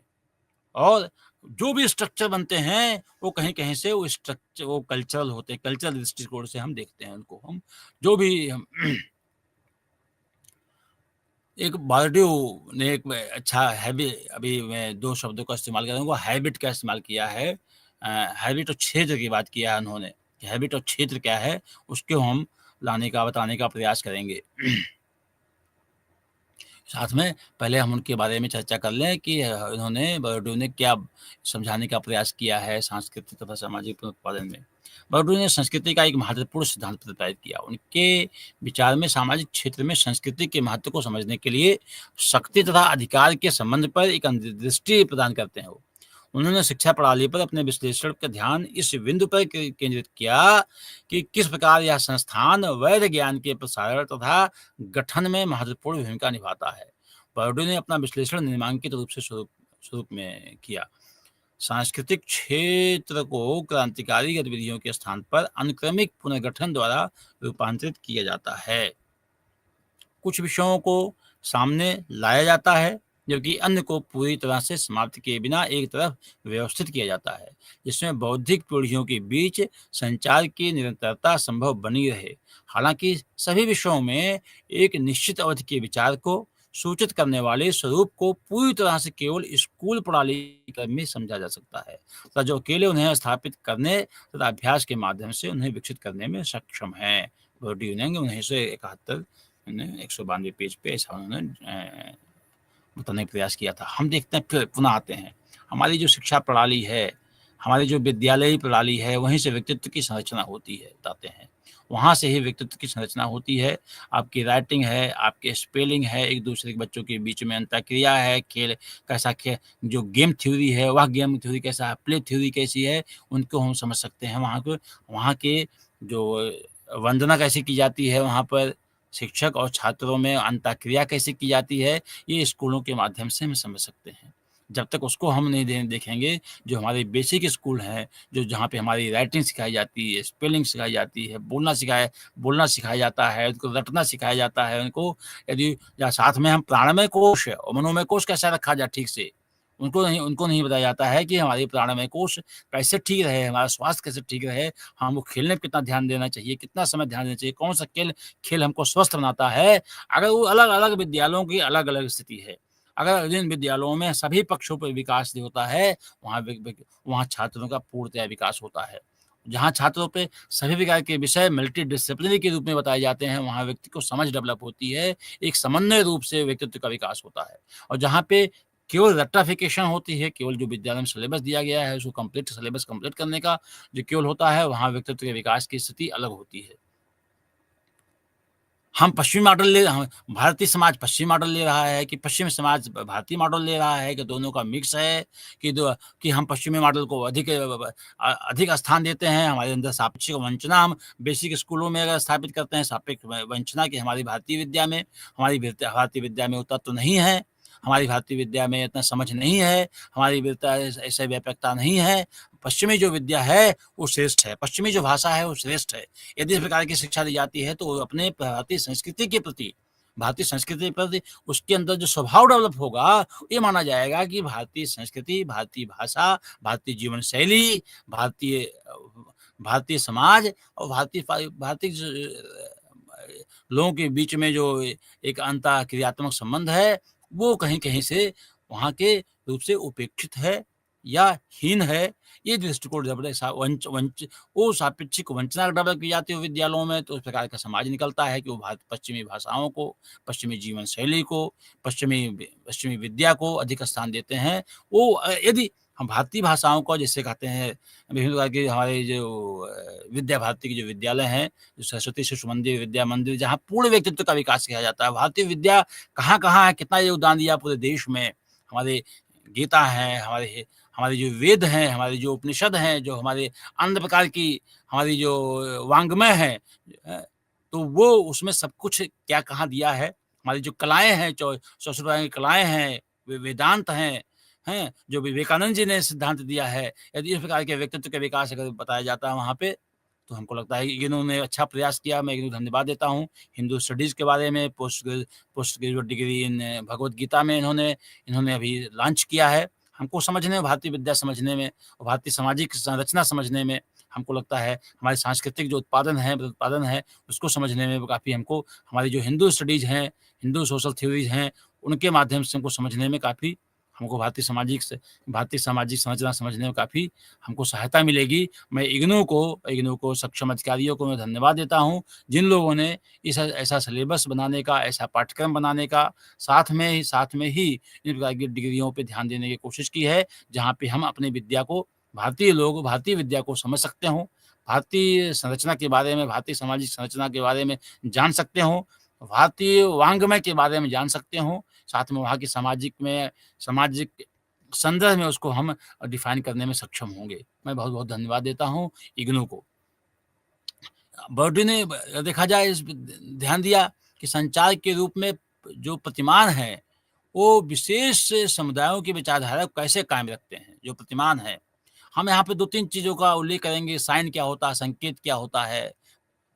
और जो भी स्ट्रक्चर बनते हैं, वो कहीं-कहीं से वो कल्चरल होते हैं, कल्चरल दृष्टिकोण से हम देखते हैं उनको। हम जो भी हम एक बार्डियू ने एक अच्छा अभी मैं 2 शब्दों का इस्तेमाल कर रहा हूँ, वो हैबिट का इस्तेमाल किया है। हैबिट और क्षेत्र की बात किया है उन्होंने, कि हैबिट और क्षेत्र क्या है, उसको हम बताने का प्रयास करेंगे। साथ में पहले हम उनके बारे में चर्चा कर लें कि इन्होंने बार्डियू ने क्या समझाने का प्रयास किया है सांस्कृतिक तथा सामाजिक पुनरुत्पादन में। बार्डियू ने संस्कृति का एक महत्वपूर्ण सिद्धांत प्रतिपादित किया। उनके विचार में सामाजिक क्षेत्र में संस्कृति के महत्व को समझने के लिए शक्ति तथा अधिकार के संबंध पर एक अंतर्दृष्टि प्रदान करते हैं वो। उन्होंने शिक्षा प्रणाली पर अपने विश्लेषण का ध्यान इस बिंदु पर केंद्रित किया कि किस प्रकार यह संस्थान वैध ज्ञान के प्रसारण तथा गठन में महत्वपूर्ण भूमिका निभाता है। बर्डू ने अपना विश्लेषण निम्नांकित रूप से स्वरूप में किया। सांस्कृतिक क्षेत्र को क्रांतिकारी गतिविधियों के स्थान पर अनुक्रमिक पुनर्गठन द्वारा रूपांतरित किया जाता है। कुछ विषयों को सामने लाया जाता है, जबकि अन्य को पूरी तरह से समाप्त किए बिना एक तरफ व्यवस्थित किया जाता है, जिसमें बौद्धिक पीढ़ियों के बीच संचार की निरंतरता संभव बनी रहे। हालांकि सभी विषयों में एक निश्चित अवधि के विचार को सूचित करने वाले स्वरूप को पूरी तरह से केवल स्कूल प्रणाली में समझा जा सकता है, तथा जो अकेले उन्हें स्थापित करने तथा अभ्यास के माध्यम से उन्हें विकसित करने में सक्षम है। बर्डी ने 1971 192 पेज पे ऐसा उन्होंने बताने का प्रयास किया था। हम देखते हैं, फिर पुनः आते हैं, हमारी जो शिक्षा प्रणाली है, हमारी जो विद्यालयी प्रणाली है, वहीं से व्यक्तित्व की संरचना होती है, बताते हैं। वहाँ से ही व्यक्तित्व की संरचना होती है। आपकी राइटिंग है, आपके स्पेलिंग है, एक दूसरे के बच्चों के बीच में अंतःक्रिया है, खेल कैसा जो गेम थ्योरी है, वह गेम थ्योरी कैसा है, प्ले थ्योरी कैसी है, उनको हम समझ सकते हैं। वहाँ के जो वंदना कैसे की जाती है, वहाँ पर शिक्षक और छात्रों में अंतःक्रिया कैसे की जाती है, ये स्कूलों के माध्यम से हम समझ सकते हैं। जब तक उसको हम नहीं देखेंगे, जो हमारे बेसिक स्कूल हैं, जहाँ पे हमारी राइटिंग सिखाई जाती है, स्पेलिंग सिखाई जाती है, बोलना सिखाया जाता है, उनको रटना सिखाया जाता है, उनको यदि या साथ में हम प्राणमय कोश और मनोमय कोश कैसा रखा जाए ठीक से, उनको नहीं बताया जाता है कि हमारी प्राणमय कोश कैसे ठीक रहे, हमारा स्वास्थ्य कैसे ठीक रहे, हमको खेलने पे कितना ध्यान देना चाहिए, कितना समय ध्यान देना चाहिए, कौन-सा खेल हमको स्वस्थ बनाता है। अगर वो अलग-अलग विद्यालयों की अलग-अलग स्थिति है। अगर जिन विद्यालयों में सभी पक्षों पर विकास होता है, वहाँ छात्रों का पूर्णतया विकास होता है। जहाँ छात्रों पे सभी प्रकार के विषय मल्टीडिसिप्लिनरी के रूप में बताए जाते हैं, वहाँ व्यक्ति को समझ डेवलप होती है, एक समन्वय रूप से व्यक्तित्व का विकास होता है। और जहाँ पे केवल रट्टाफिकेशन होती है, केवल जो विद्यालय में सिलेबस दिया गया है, उसको सिलेबस कंप्लीट करने का जो केवल होता है, वहाँ व्यक्तित्व के विकास की स्थिति अलग होती है। हम पश्चिमी मॉडल भारतीय समाज पश्चिमी मॉडल ले रहा है कि पश्चिमी समाज भारतीय मॉडल ले रहा है, कि दोनों का मिक्स है, कि हम पश्चिमी मॉडल को अधिक स्थान देते हैं, हमारे अंदर सापेक्षिक वंचना हम बेसिक स्कूलों में अगर स्थापित करते हैं, सापेक्ष वंचना की हमारी भारतीय विद्या में वो तत्व नहीं है, हमारी भारतीय विद्या में इतना समझ नहीं है, हमारी विद्या ऐसे व्यापकता नहीं है। पश्चिमी जो विद्या है वो श्रेष्ठ है, पश्चिमी जो भाषा है वो श्रेष्ठ है। यदि इस प्रकार की शिक्षा दी जाती है, तो अपने भारतीय संस्कृति के प्रति उसके अंदर जो स्वभाव डेवलप होगा, ये माना जाएगा कि भारतीय संस्कृति, भारतीय भाषा, भारतीय जीवन शैली, भारतीय भारतीय समाज और भारतीय लोगों के बीच में जो एक अंतःक्रियात्मक संबंध है, वो कहीं-कहीं से वहाँ के रूप से उपेक्षित है या हीन है, ये दृष्टिकोण जब वंच वंच वो सापेक्षिक वंचना डेवलप की जाती है विद्यालयों में, तो उस प्रकार का समाज निकलता है कि वो पश्चिमी भाषाओं को, पश्चिमी जीवन शैली को, पश्चिमी विद्या को अधिक स्थान देते हैं। वो यदि हम भारतीय भाषाओं को जैसे कहते हैं, विभिन्न प्रकार के हमारे जो विद्या भारती के जो विद्यालय हैं, जो सरस्वती शिशु मंदिर, विद्या मंदिर, जहाँ पूर्ण व्यक्तित्व का विकास किया जाता है। भारतीय विद्या कहाँ-कहाँ है, कितना योगदान दिया पूरे देश में। हमारे गीता है, हमारे जो वेद हैं, हमारे जो उपनिषद हैं, जो हमारे अन्य प्रकार की हमारी जो वाङ्मय है, तो वो उसमें सब कुछ क्या कहाँ दिया है। हमारी जो कलाएँ हैं, सरस्वती की कलाएँ हैं, वेदांत हैं, जो विवेकानंद जी ने सिद्धांत दिया है। यदि इस प्रकार के व्यक्तित्व का विकास अगर बताया जाता है वहाँ पे, तो हमको लगता है कि इन्होंने अच्छा प्रयास किया, मैं इन्हें धन्यवाद देता हूँ। हिंदू स्टडीज़ के बारे में post graduate degree in Bhagavad Gita में इन्होंने अभी लॉन्च किया है। हमको समझने में, भारतीय विद्या समझने में और भारतीय सामाजिक संरचना समझने में, हमको लगता है हमारे सांस्कृतिक जो उत्पादन है, उसको समझने में काफ़ी हमको, हमारी जो हिंदू स्टडीज़ हैं, हिंदू सोशल थ्योरीज़ हैं, उनके माध्यम से हमको समझने में काफ़ी, हमको भारतीय सामाजिक संरचना समझने में काफ़ी हमको सहायता मिलेगी। मैं इग्नू को सक्षम अधिकारियों को मैं धन्यवाद देता हूँ, जिन लोगों ने ऐसा सिलेबस बनाने का, ऐसा पाठ्यक्रम बनाने का, साथ में ही इन प्रकार की डिग्रियों पे ध्यान देने की कोशिश की है, जहाँ पे हम अपनी विद्या को, भारतीय विद्या को समझ सकते हों, भारतीय संरचना के बारे में, भारतीय सामाजिक संरचना के बारे में जान सकते हों, भारतीय वाङ्मय के बारे में जान सकते हों, साथ में वहाँ की सामाजिक संदर्भ में उसको हम डिफाइन करने में सक्षम होंगे। मैं बहुत-बहुत धन्यवाद देता हूँ इग्नू को। बर्डे ने देखा जाए ध्यान दिया कि संचार के रूप में जो प्रतिमान है, वो विशेष समुदायों की विचारधारा को कैसे कायम रखते हैं, जो प्रतिमान है। हम यहाँ पे 2-3 चीज़ों का उल्लेख करेंगे, साइन क्या होता है, संकेत क्या होता है,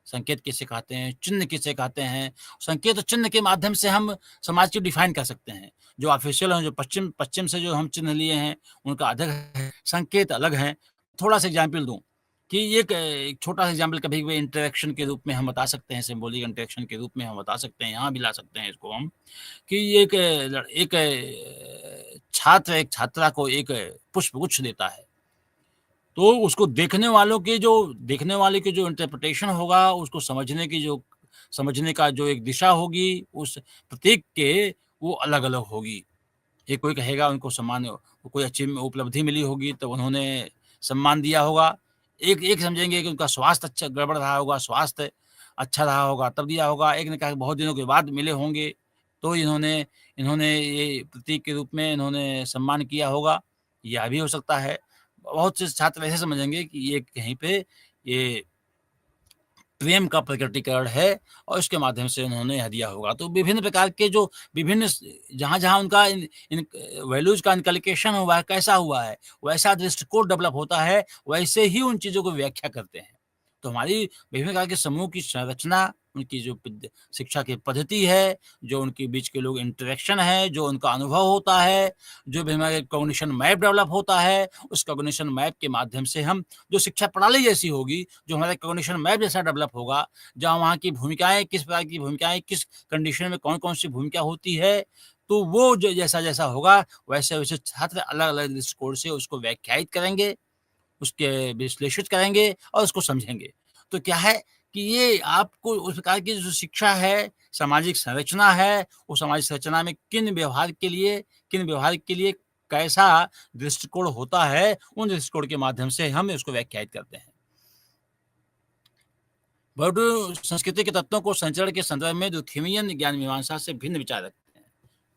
संकेत किसे कहते हैं, चिन्ह किसे कहते हैं। संकेत और चिन्ह के माध्यम से हम समाज को डिफाइन कर सकते हैं। जो ऑफ़िशियल हैं, जो पश्चिम से जो हम चिन्ह लिए हैं, उनका अलग है, संकेत अलग हैं। थोड़ा-सा एग्ज़ाम्पल दूँ कि एक छोटा-सा एग्ज़ाम्पल कभी-कभी इंटरैक्शन के रूप में हम बता सकते हैं, सिंबॉलिक इंटरैक्शन के रूप में हम बता सकते हैं, यहाँ भी ला सकते हैं इसको हम, कि एक छात्र एक छात्रा को एक पुष्पगुच्छ देता है। तो उसको देखने वाले की जो इंटरप्रिटेशन होगा, उसको समझने का जो एक दिशा होगी, उस प्रतीक के, वो अलग-अलग होगी। एक कोई कहेगा उनको कोई अच्छी उपलब्धि मिली होगी तो उन्होंने सम्मान दिया होगा। एक एक समझेंगे कि उनका स्वास्थ्य अच्छा गड़बड़ रहा होगा, स्वास्थ्य अच्छा रहा होगा तब दिया होगा। एक ने कहा कि बहुत दिनों के बाद मिले होंगे, तो इन्होंने इन्होंने ये प्रतीक के रूप में इन्होंने सम्मान किया होगा, यह भी हो सकता है। बहुत से छात्र ऐसे समझेंगे कि ये कहीं पे ये प्रेम का प्रकटीकरण है और इसके माध्यम से उन्होंने यह दिया होगा। तो विभिन्न प्रकार के जो विभिन्न जहाँ-जहाँ उनका इन इन वैल्यूज़ का इनकलकेशन हुआ है, कैसा हुआ है, वैसा दृष्टिकोण डेवलप होता है, वैसे ही उन चीज़ों को व्याख्या करते हैं। तो हमारी विभिन्न प्रकार के समूह की संरचना, उनकी जो शिक्षा की पद्धति है, जो उनके बीच के लोग इंटरेक्शन है, जो उनका अनुभव होता है, जो भी हमारे कॉग्निशन मैप डेवलप होता है, उस कॉग्निशन मैप के माध्यम से हम जो शिक्षा प्रणाली जैसी होगी, जो हमारे कॉग्निशन मैप जैसा डेवलप होगा, जहाँ वहाँ की भूमिकाएँ किस प्रकार की भूमिकाएँ, किस कंडीशन में कौन-कौन सी भूमिका होती है, तो वो जो जैसा-जैसा होगा, वैसे-वैसे छात्र अलग-अलग दृष्टिकोण से उसको व्याख्यायित करेंगे, उसके विश्लेषित करेंगे और उसको समझेंगे। तो क्या है कि ये आपको उस प्रकार की जो शिक्षा है, सामाजिक संरचना है, उस सामाजिक संरचना में किन व्यवहार के लिए कैसा दृष्टिकोण होता है, उन दृष्टिकोण के माध्यम से हम उसको व्याख्यायित करते हैं। बौद्ध संस्कृति के तत्वों को संचरण के संदर्भ में दुखिमियन ज्ञान मीमांसा से भिन्न विचार रखते हैं।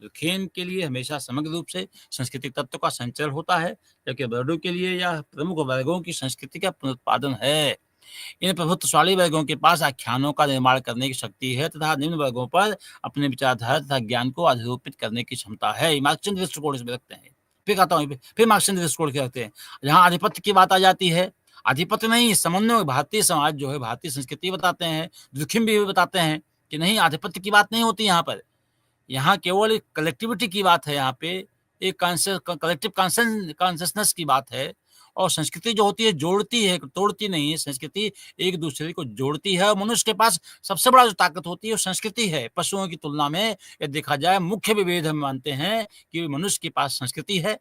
दुखेन के लिए हमेशा समग्र रूप से सांस्कृतिक तत्व का संचरण होता है, जबकि बौद्धों के लिए यह प्रमुख वर्गों की संस्कृति का पुनरुत्पादन है। इन प्रभुत्वशाली वर्गों के पास आख्यानों का निर्माण करने की शक्ति है तथा निम्न वर्गों पर अपने विचारधारा तथा ज्ञान को अधिरोपित करने की क्षमता है। मार्क्सियन दृष्टिकोण इसमें रखते हैं। फिर कहता हूँ, फिर मार्क्सियन दृष्टिकोण के रखते हैं। जहाँ आधिपत्य की बात आ जाती है, आधिपत्य नहीं, समन्वय, भारतीय समाज जो है, भारतीय संस्कृति बताते हैं, दुखिम भी बताते हैं कि नहीं, आधिपत्य की बात नहीं होती यहाँ पर। यहाँ केवल एक कलेक्टिविटी की बात है, यहाँ पे एक कलेक्टिव कॉन्शसनेस की बात है और संस्कृति जो होती है जोड़ती है, तोड़ती नहीं है। संस्कृति एक-दूसरे को जोड़ती है और मनुष्य के पास सबसे बड़ा जो ताकत होती है वो संस्कृति है। पशुओं की तुलना में ये देखा जाए मुख्य विभेद हम मानते हैं कि मनुष्य के पास संस्कृति है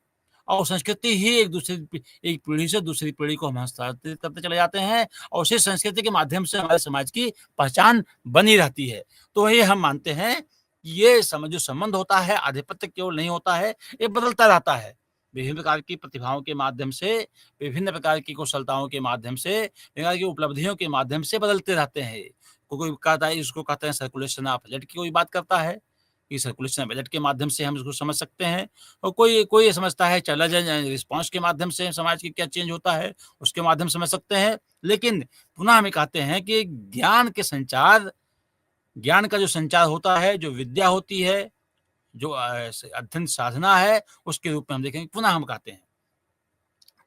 और संस्कृति ही एक पीढ़ी से दूसरी पीढ़ी को हम हस्तांतरित करते चले जाते हैं और उसी संस्कृति के माध्यम से हमारे समाज की पहचान बनी रहती है। तो ये हम मानते हैं कि ये जो संबंध होता है आधिपत्य केवल नहीं होता है, ये बदलता रहता है। विभिन्न प्रकार की प्रतिभाओं के माध्यम से, विभिन्न प्रकार की कुशलताओं के माध्यम से, विभिन्न प्रकार की उपलब्धियों के माध्यम से बदलते रहते हैं। कोई कहता है इसको कहते हैं सर्कुलेशन ऑफ बजट की कोई बात करता है, कि सर्कुलेशन ऑफ बजट के माध्यम से हम इसको समझ सकते हैं और कोई कोई ये समझता है चैलेंज एंड रिस्पॉन्स के माध्यम से समाज की क्या चेंज होता है, उसके माध्यम से समझ सकते हैं। लेकिन पुनः हम ये कहते हैं कि ज्ञान का जो संचार होता है, जो विद्या होती है, जो अध्ययन साधना है, उसके रूप में हम देखेंगे। पुनः हम कहते हैं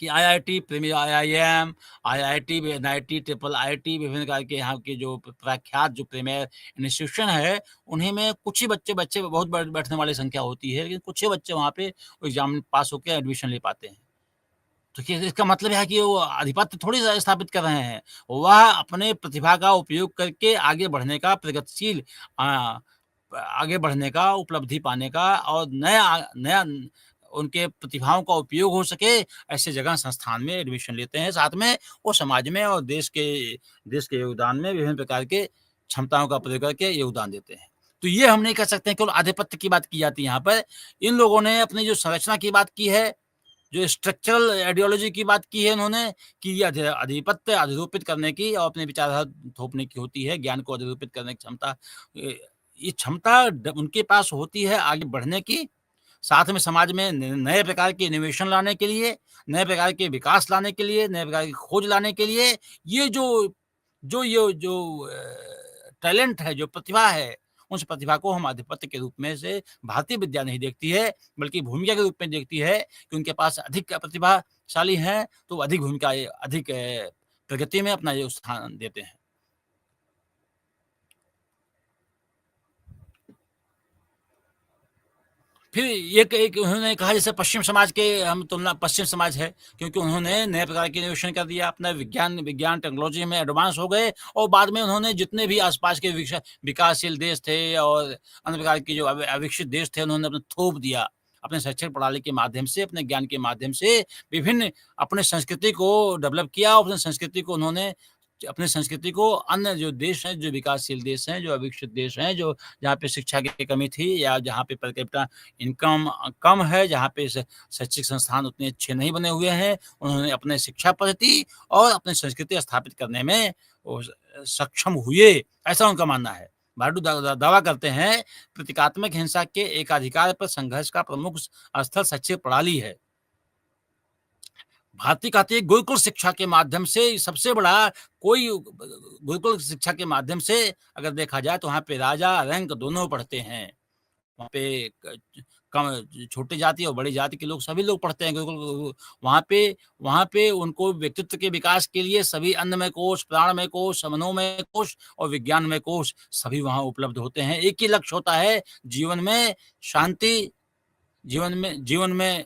कि IIT, premier IIM, IIT, NIT, triple IT विभिन्न प्रकार के यहाँ के जो प्रख्यात जो प्रीमियर इंस्टीट्यूशन है, उन्हीं में कुछ ही बच्चे बहुत बैठने वाली संख्या होती है, लेकिन कुछ ही बच्चे वहाँ पे एग्ज़ाम पास होके एडमिशन ले पाते हैं। तो क्या इसका मतलब है कि वो आधिपत्य थोड़ी स्थापित कर रहे हैं। वह अपने प्रतिभा का उपयोग करके आगे बढ़ने का प्रगतिशील अ, आगे बढ़ने का, उपलब्धि पाने का और नया उनके प्रतिभाओं का उपयोग हो सके, ऐसे जगह संस्थान में एडमिशन लेते हैं। साथ में वो समाज में और देश के योगदान में विभिन्न प्रकार के क्षमताओं का प्रयोग करके योगदान देते हैं। तो ये हम नहीं कह सकते हैं केवल आधिपत्य की बात की जाती है यहाँ पर। इन लोगों ने अपनी जो संरचना की बात की है, जो स्ट्रक्चरल आइडियोलॉजी की बात की है उन्होंने कि ये आधिपत्य अधिरूपित करने की और अपने विचारधारा थोपने की होती है, ज्ञान को अधिरूपित करने की क्षमता। ये क्षमता उनके पास होती है आगे बढ़ने की, साथ में समाज में नए प्रकार के इनोवेशन लाने के लिए, नए प्रकार के विकास लाने के लिए, नए प्रकार की खोज लाने के लिए, ये जो टैलेंट है, जो प्रतिभा है, उस प्रतिभा को हम आधिपत्य के रूप में से भारतीय विद्या नहीं देखती है, बल्कि भूमिका के रूप में देखती है कि उनके पास अधिक प्रतिभाशाली हैं, तो वो अधिक प्रगति में अपना ये स्थान देते हैं। फिर एक एक उन्होंने कहा जैसे पश्चिम समाज है, क्योंकि उन्होंने नए प्रकार के इनोवेशन कर दिया, अपना विज्ञान टेक्नोलॉजी में एडवांस हो गए और बाद में उन्होंने जितने भी आस-पास के विकासशील देश थे और अन्य प्रकार के जो अविकसित देश थे, उन्होंने अपना थोप दिया। अपने शैक्षिक प्रणाली के माध्यम से, अपने ज्ञान के माध्यम से विभिन्न अपने संस्कृति को डेवलप किया और अपनी संस्कृति को उन्होंने अपनी संस्कृति को अन्य जो देश हैं, जो विकासशील देश हैं, जो अविकसित देश हैं, जो जहाँ पे शिक्षा की कमी थी या जहाँ पे पर कैपिटा इनकम कम है, जहाँ पे शैक्षिक संस्थान उतने अच्छे नहीं बने हुए हैं, उन्होंने अपने शिक्षा पद्धति और अपनी संस्कृति स्थापित करने में वो सक्षम हुए, ऐसा उनका मानना है। बारडू दावा करते हैं, प्रतीकात्मक हिंसा के एकाधिकार पर संघर्ष का प्रमुख स्थल शैक्षिक प्रणाली है। भारती कहती है गुरुकुल शिक्षा के माध्यम से सबसे बड़ा कोई गुरुकुल शिक्षा के माध्यम से अगर देखा जाए तो वहाँ पे राजा, रैंक दोनों पढ़ते हैं। वहाँ पे क कम छोटी जाति और बड़ी जाति के लोग सभी लोग पढ़ते हैं गुरुकुल। वहाँ पे उनको व्यक्तित्व के विकास के लिए सभी अन्नमय कोश, प्राणमय कोश, मनोमय कोश और विज्ञानमय कोश सभी वहाँ उपलब्ध होते हैं। एक ही लक्ष्य होता है जीवन में शांति, जीवन में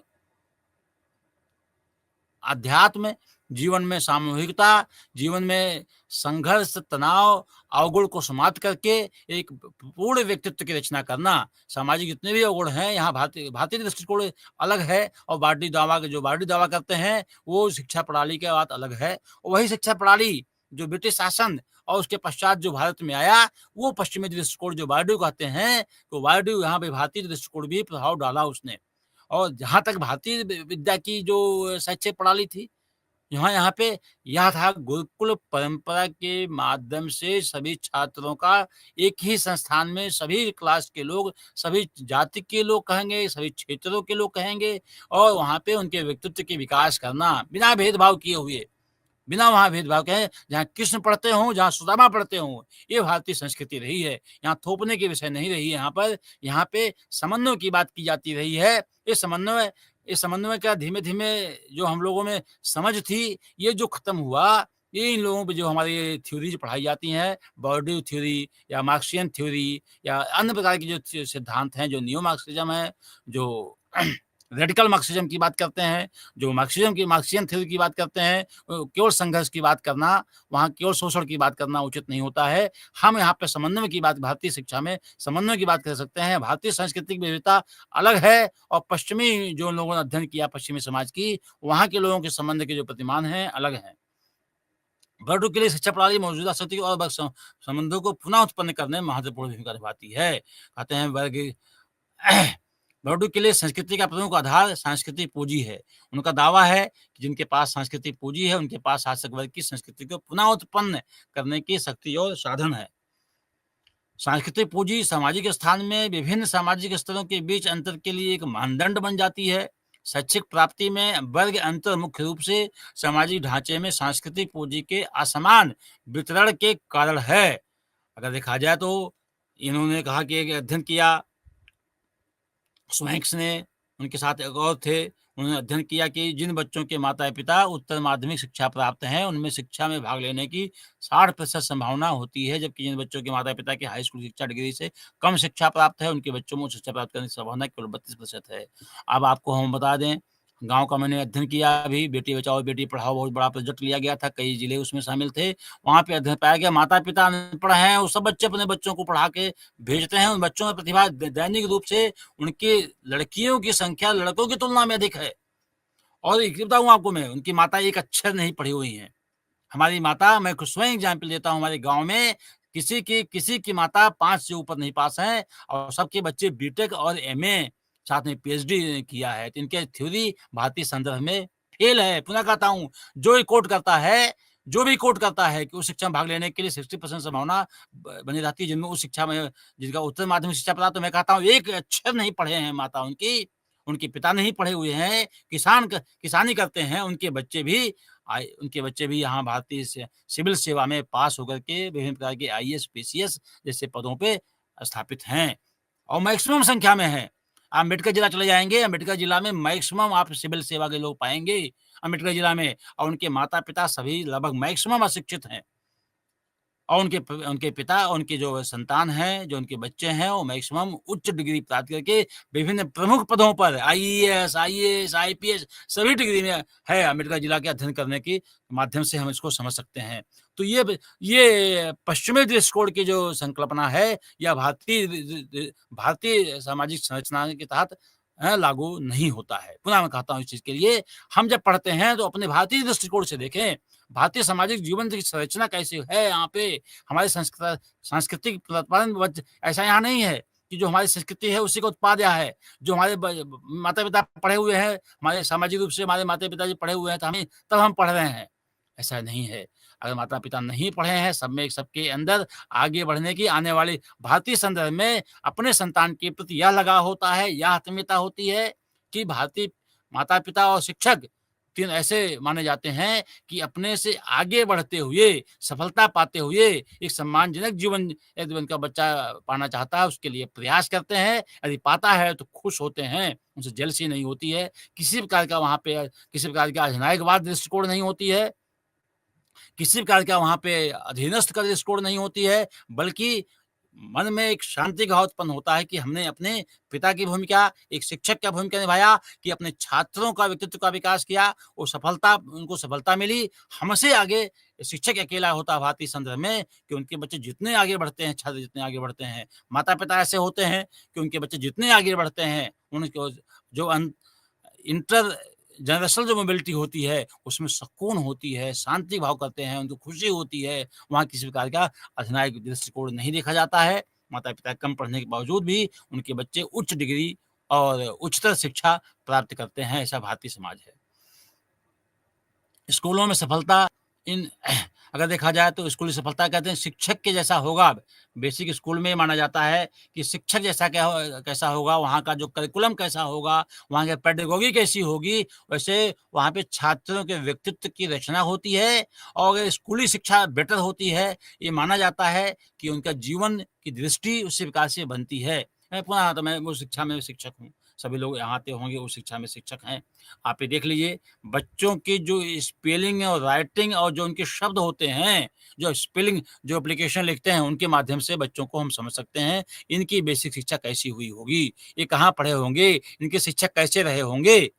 अध्यात्म, जीवन में सामूहिकता, जीवन में संघर्ष, तनाव, अवगुण को समाप्त करके एक पूर्ण व्यक्तित्व की रचना करना। सामाजिक जितने भी अवगुण हैं, यहाँ भारतीय दृष्टिकोण अलग है और बार्डी दावा करते हैं, वो शिक्षा प्रणाली की बात अलग है। वही शिक्षा प्रणाली जो ब्रिटिश शासन और उसके पश्चात जो भारत में आया, वो पश्चिमी दृष्टिकोण जो बार्डी कहते हैं, तो बार्डी यहाँ पे भारतीय दृष्टिकोण भी प्रभाव डाला उसने। और जहाँ तक भारतीय विद्या की जो शैक्षिक प्रणाली थी, यहाँ पे यह था गुरुकुल परंपरा के माध्यम से सभी छात्रों का एक ही संस्थान में सभी क्लास के लोग, सभी जाति के लोग कहेंगे, सभी क्षेत्रों के लोग कहेंगे और वहाँ पे उनके व्यक्तित्व के विकास करना बिना भेदभाव किए हुए। बिना वहाँ भेदभाव के जहाँ कृष्ण पढ़ते हों, जहाँ सुदामा पढ़ते हों, ये भारतीय संस्कृति रही है। यहाँ थोपने के विषय नहीं रही है यहाँ पर, यहाँ पे समन्वय की बात की जाती रही है। इस समन्वय का धीमे-धीमे जो हम लोगों में समझ थी, ये जो खत्म हुआ, ये इन लोगों पे जो हमारी थ्योरीज़ पढ़ाई जाती हैं, बॉर्डू थ्योरी या मार्क्सियन थ्योरी या अन्य प्रकार के जो सिद्धांत हैं, जो नियो मार्क्सिज्म है, जो रेडिकल मार्क्सिज्म की बात करते हैं, जो मार्क्सियन थ्योरी की बात करते हैं, केवल संघर्ष की बात करना, वहाँ केवल शोषण की बात करना उचित नहीं होता है। हम यहाँ पे समन्वय की बात, भारतीय शिक्षा में समन्वय की बात कर सकते हैं। भारतीय सांस्कृतिक विविधता अलग है और पश्चिमी जो लोगों ने अध्ययन किया पश्चिमी समाज की, वहाँ के लोगों के संबंध के जो प्रतिमान हैं, अलग हैं। वर्गों के लिए शिक्षा प्रणाली मौजूदा स्थिति और वर्ग संबंधों को पुनः उत्पन्न करने में महत्वपूर्ण भूमिका निभाती है। कहते हैं वर्ग वर्गों के लिए संस्कृति का प्रमुख आधार सांस्कृतिक पूंजी है। उनका दावा है कि जिनके पास सांस्कृतिक पूंजी है, उनके पास शासक वर्ग की संस्कृति को पुनः उत्पन्न करने की शक्ति और साधन है। सांस्कृतिक पूंजी सामाजिक स्थान में विभिन्न सामाजिक स्तरों के बीच अंतर के लिए एक मानदंड बन जाती है। शैक्षिक प्राप्ति में वर्ग अंतर मुख्य रूप से सामाजिक ढांचे में सांस्कृतिक पूंजी के असमान वितरण के कारण है। अगर देखा जाए तो इन्होंने कहा कि एक अध्ययन किया स्वैंक्स ने, उनके साथ एक और थे, उन्होंने अध्ययन किया कि जिन बच्चों के माता-पिता उत्तर माध्यमिक शिक्षा प्राप्त हैं, उनमें शिक्षा में भाग लेने की 60% संभावना होती है, जबकि जिन बच्चों के माता-पिता की हाई स्कूल शिक्षा डिग्री से कम शिक्षा प्राप्त है, उनके बच्चों में उच्च शिक्षा प्राप्त करने की संभावना केवल 32% है। अब आपको हम बता दें, गाँव का मैंने अध्ययन किया अभी, बेटी बचाओ, बेटी पढ़ाओ बहुत बड़ा प्रोजेक्ट लिया गया था, कई जिले उसमें शामिल थे। वहाँ पे अध्ययन पाया गया माता-पिता अनपढ़ हैं, वो सब बच्चे अपने बच्चों को पढ़ा के भेजते हैं, उन बच्चों में प्रतिभा दैनिक रूप से उनकी लड़कियों की संख्या लड़कों की तुलना में अधिक है। और एक बताऊँ आपको मैं, उनकी माता एक अक्षर नहीं पढ़ी हुई हैं। हमारी माता, मैं खुद स्वयं एग्ज़ाम्पल देता हूँ, हमारे गाँव में किसी की माता 5 से ऊपर नहीं पास हैं और सबके बच्चे बीटेक और एमए, साथ में पीएचडी किया है। तो इनके थ्योरी भारतीय संदर्भ में फेल है। पुनः कहता हूँ, जो भी कोट करता है कि उस शिक्षा में भाग लेने के लिए 60% संभावना बनी रहती है, जिनमें उस शिक्षा में जिनका उत्तर माध्यमिक शिक्षा प्राप्त, तो मैं कहता हूँ एक अक्षर नहीं पढ़े हैं माता उनकी, उनके पिता नहीं पढ़े हुए हैं, किसानी करते हैं, उनके बच्चे भी यहाँ भारतीय सिविल सेवा में पास होकर के विभिन्न प्रकार के आईएएस, पीसीएस जैसे पदों पे स्थापित हैं और मैक्सिमम संख्या में हैं। आप अम्बेडकर जिला चले जाएँगे, अम्बेडकर जिला में मैक्सिमम आप सिविल सेवा के लोग पाएँगे, अम्बेडकर जिला में, और उनके माता-पिता सभी लगभग मैक्सिमम अशिक्षित हैं। और उनके पिता, उनके जो संतान हैं, जो उनके बच्चे हैं, वो मैक्सिमम उच्च डिग्री प्राप्त करके विभिन्न प्रमुख पदों पर आईएएस, आईएएस, आईपीएस सभी डिग्री में है। अम्बेडकर जिला के अध्ययन करने के माध्यम से हम इसको समझ सकते हैं। तो ये पश्चिमी दृष्टिकोण की जो संकल्पना है, या भारतीय सामाजिक संरचना के तहत लागू नहीं होता है। पुनः मैं कहता हूँ इस चीज़ के लिए, हम जब पढ़ते हैं तो अपने भारतीय दृष्टिकोण से देखें, भारतीय सामाजिक जीवन की संरचना कैसी है यहाँ पे, हमारे सांस्कृतिक प्रतिपादन ऐसा यहाँ नहीं है कि जो हमारी संस्कृति है उसी का उत्पाद यहाँ है। जो हमारे माता-पिता पढ़े हुए हैं, हमारे सामाजिक रूप से हमारे माता-पिता जी पढ़े हुए हैं, तो तब हम पढ़ रहे हैं, ऐसा नहीं है। अगर माता-पिता नहीं पढ़े हैं, सबके अंदर आगे बढ़ने की, आने वाली भारतीय संदर्भ में अपने संतान के प्रति यह लगाव होता है, यह आत्मीयता होती है कि भारतीय माता-पिता और शिक्षक 3 ऐसे माने जाते हैं कि अपने से आगे बढ़ते हुए, सफलता पाते हुए एक सम्मानजनक जीवन यदि उनका बच्चा पाना चाहता है, उसके लिए प्रयास करते हैं। यदि पाता है तो खुश होते हैं, उनसे जेलसी नहीं होती है। किसी प्रकार का वहाँ पे किसी प्रकार का अधिनायकवाद दृष्टिकोण नहीं होती है। किसी प्रकार का वहाँ पे अधीनस्थ का दृष्टिकोण नहीं होती है, बल्कि मन में एक शांति का भाव उत्पन्न होता है कि हमने अपने पिता की भूमिका, एक शिक्षक का भूमिका निभाया कि अपने छात्रों का व्यक्तित्व का विकास किया, वो उनको सफलता मिली। हमसे आगे शिक्षक अकेला होता है भारतीय संदर्भ में कि उनके बच्चे जितने आगे बढ़ते हैं, छात्र जितने आगे बढ़ते हैं, माता-पिता ऐसे होते हैं कि उनके बच्चे जितने आगे बढ़ते हैं, उनको जो इंटर जनरेशनल जो मोबिलिटी होती है, उसमें सुकून होती है, शांति भाव करते हैं, उनको खुशी होती है। वहाँ किसी प्रकार का अधिनायक दृष्टिकोण नहीं देखा जाता है। माता-पिता कम पढ़ने के बावजूद भी उनके बच्चे उच्च डिग्री और उच्चतर शिक्षा प्राप्त करते हैं, ऐसा भारतीय समाज है। स्कूलों में सफलता इन अगर देखा जाए तो स्कूली सफलता कहते हैं शिक्षक के जैसा होगा। बेसिक स्कूल में माना जाता है कि शिक्षक जैसा कैसा होगा, वहाँ का जो करिकुलम कैसा होगा, वहाँ की पेडागॉजी कैसी होगी, वैसे वहाँ पे छात्रों के व्यक्तित्व की रचना होती है। और अगर स्कूली शिक्षा बेटर होती है, ये माना जाता है कि उनका जीवन की दृष्टि उसी प्रकार से बनती है। मैं पुनः तो मैं वो शिक्षा में शिक्षक हूँ। सभी लोग यहाँ आते होंगे, उस शिक्षा में शिक्षक हैं। आप ये देख लीजिए, बच्चों की जो स्पेलिंग और राइटिंग और जो उनके शब्द होते हैं, जो स्पेलिंग जो एप्लीकेशन लिखते हैं, उनके माध्यम से बच्चों को हम समझ सकते हैं, इनकी बेसिक शिक्षा कैसी हुई होगी, ये कहाँ पढ़े होंगे, इनके शिक्षक कैसे रहे होंगे।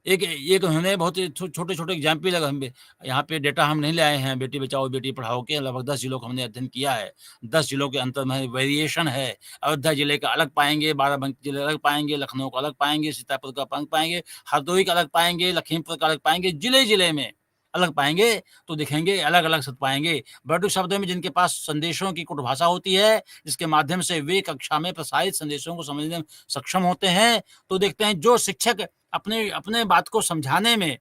एक उन्होंने बहुत ही छोटे-छोटे एग्ज़ाम्पल अगर हम यहाँ पे डेटा हम नहीं लाए हैं, बेटी बचाओ, बेटी पढ़ाओ के लगभग 10 जिलों का हमने अध्ययन किया है। 10 जिलों के अंतर में वेरिएशन है। अयोध्या जिले का अलग पाएँगे, बाराबंकी जिले अलग पाएँगे, लखनऊ का अलग पाएँगे, सीतापुर का अलग पाएँगे, हरदोई का अलग पाएँगे, लखीमपुर का अलग पाएँगे, जिले-जिले में अलग पाएँगे, तो दिखेंगे अलग-अलग शब्द पाएँगे। बड़े शब्दों में जिनके पास संदेशों की कुट भाषा होती है, जिसके माध्यम से वे कक्षा में प्रसारित संदेशों को समझने में सक्षम होते हैं, तो देखते हैं जो शिक्षक अपने अपने बात को समझाने में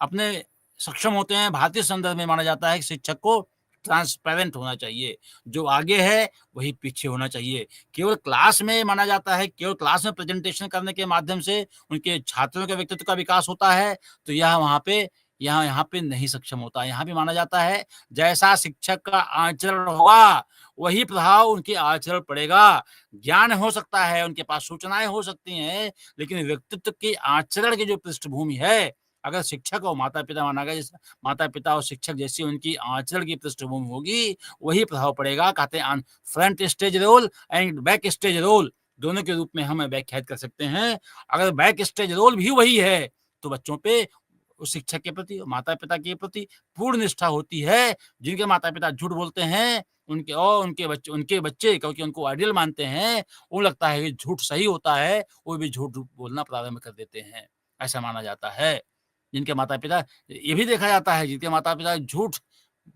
अपने सक्षम होते हैं, भारतीय संदर्भ में माना जाता है कि शिक्षक को ट्रांसपेरेंट होना चाहिए। जो आगे है, वही पीछे होना चाहिए। केवल क्लास में माना जाता है, केवल क्लास में प्रेज़ेंटेशन करने के माध्यम से उनके छात्रों के व्यक्तित्व का विकास होता है, तो यह वहाँ पे यहाँ पे नहीं सक्षम होता है। यहाँ भी माना जाता है, जैसा शिक्षक का आचरण होगा, वही प्रभाव उनके आचरण पड़ेगा। ज्ञान हो सकता है, उनके पास सूचनाएँ हो सकती हैं, लेकिन व्यक्तित्व के आचरण की जो पृष्ठभूमि है, अगर शिक्षक और माता-पिता माना गया जैसे माता-पिता और शिक्षक जैसी उनकी आचरण की पृष्ठभूमि होगी, वही प्रभाव पड़ेगा। कहते हैं front stage role and back stage role, दोनों के रूप में हम व्याख्यात कर सकते हैं। अगर बैक स्टेज रोल भी वही है, तो बच्चों पे उस शिक्षक के प्रति, माता-पिता के प्रति पूर्ण निष्ठा होती है। जिनके माता-पिता झूठ बोलते हैं, उनके बच्चे क्योंकि उनको आइडियल मानते हैं, उन्हें लगता है कि झूठ सही होता है, वो भी झूठ बोलना प्रारंभ कर देते हैं, ऐसा माना जाता है। जिनके माता-पिता ये भी देखा जाता है, जिनके माता-पिता झूठ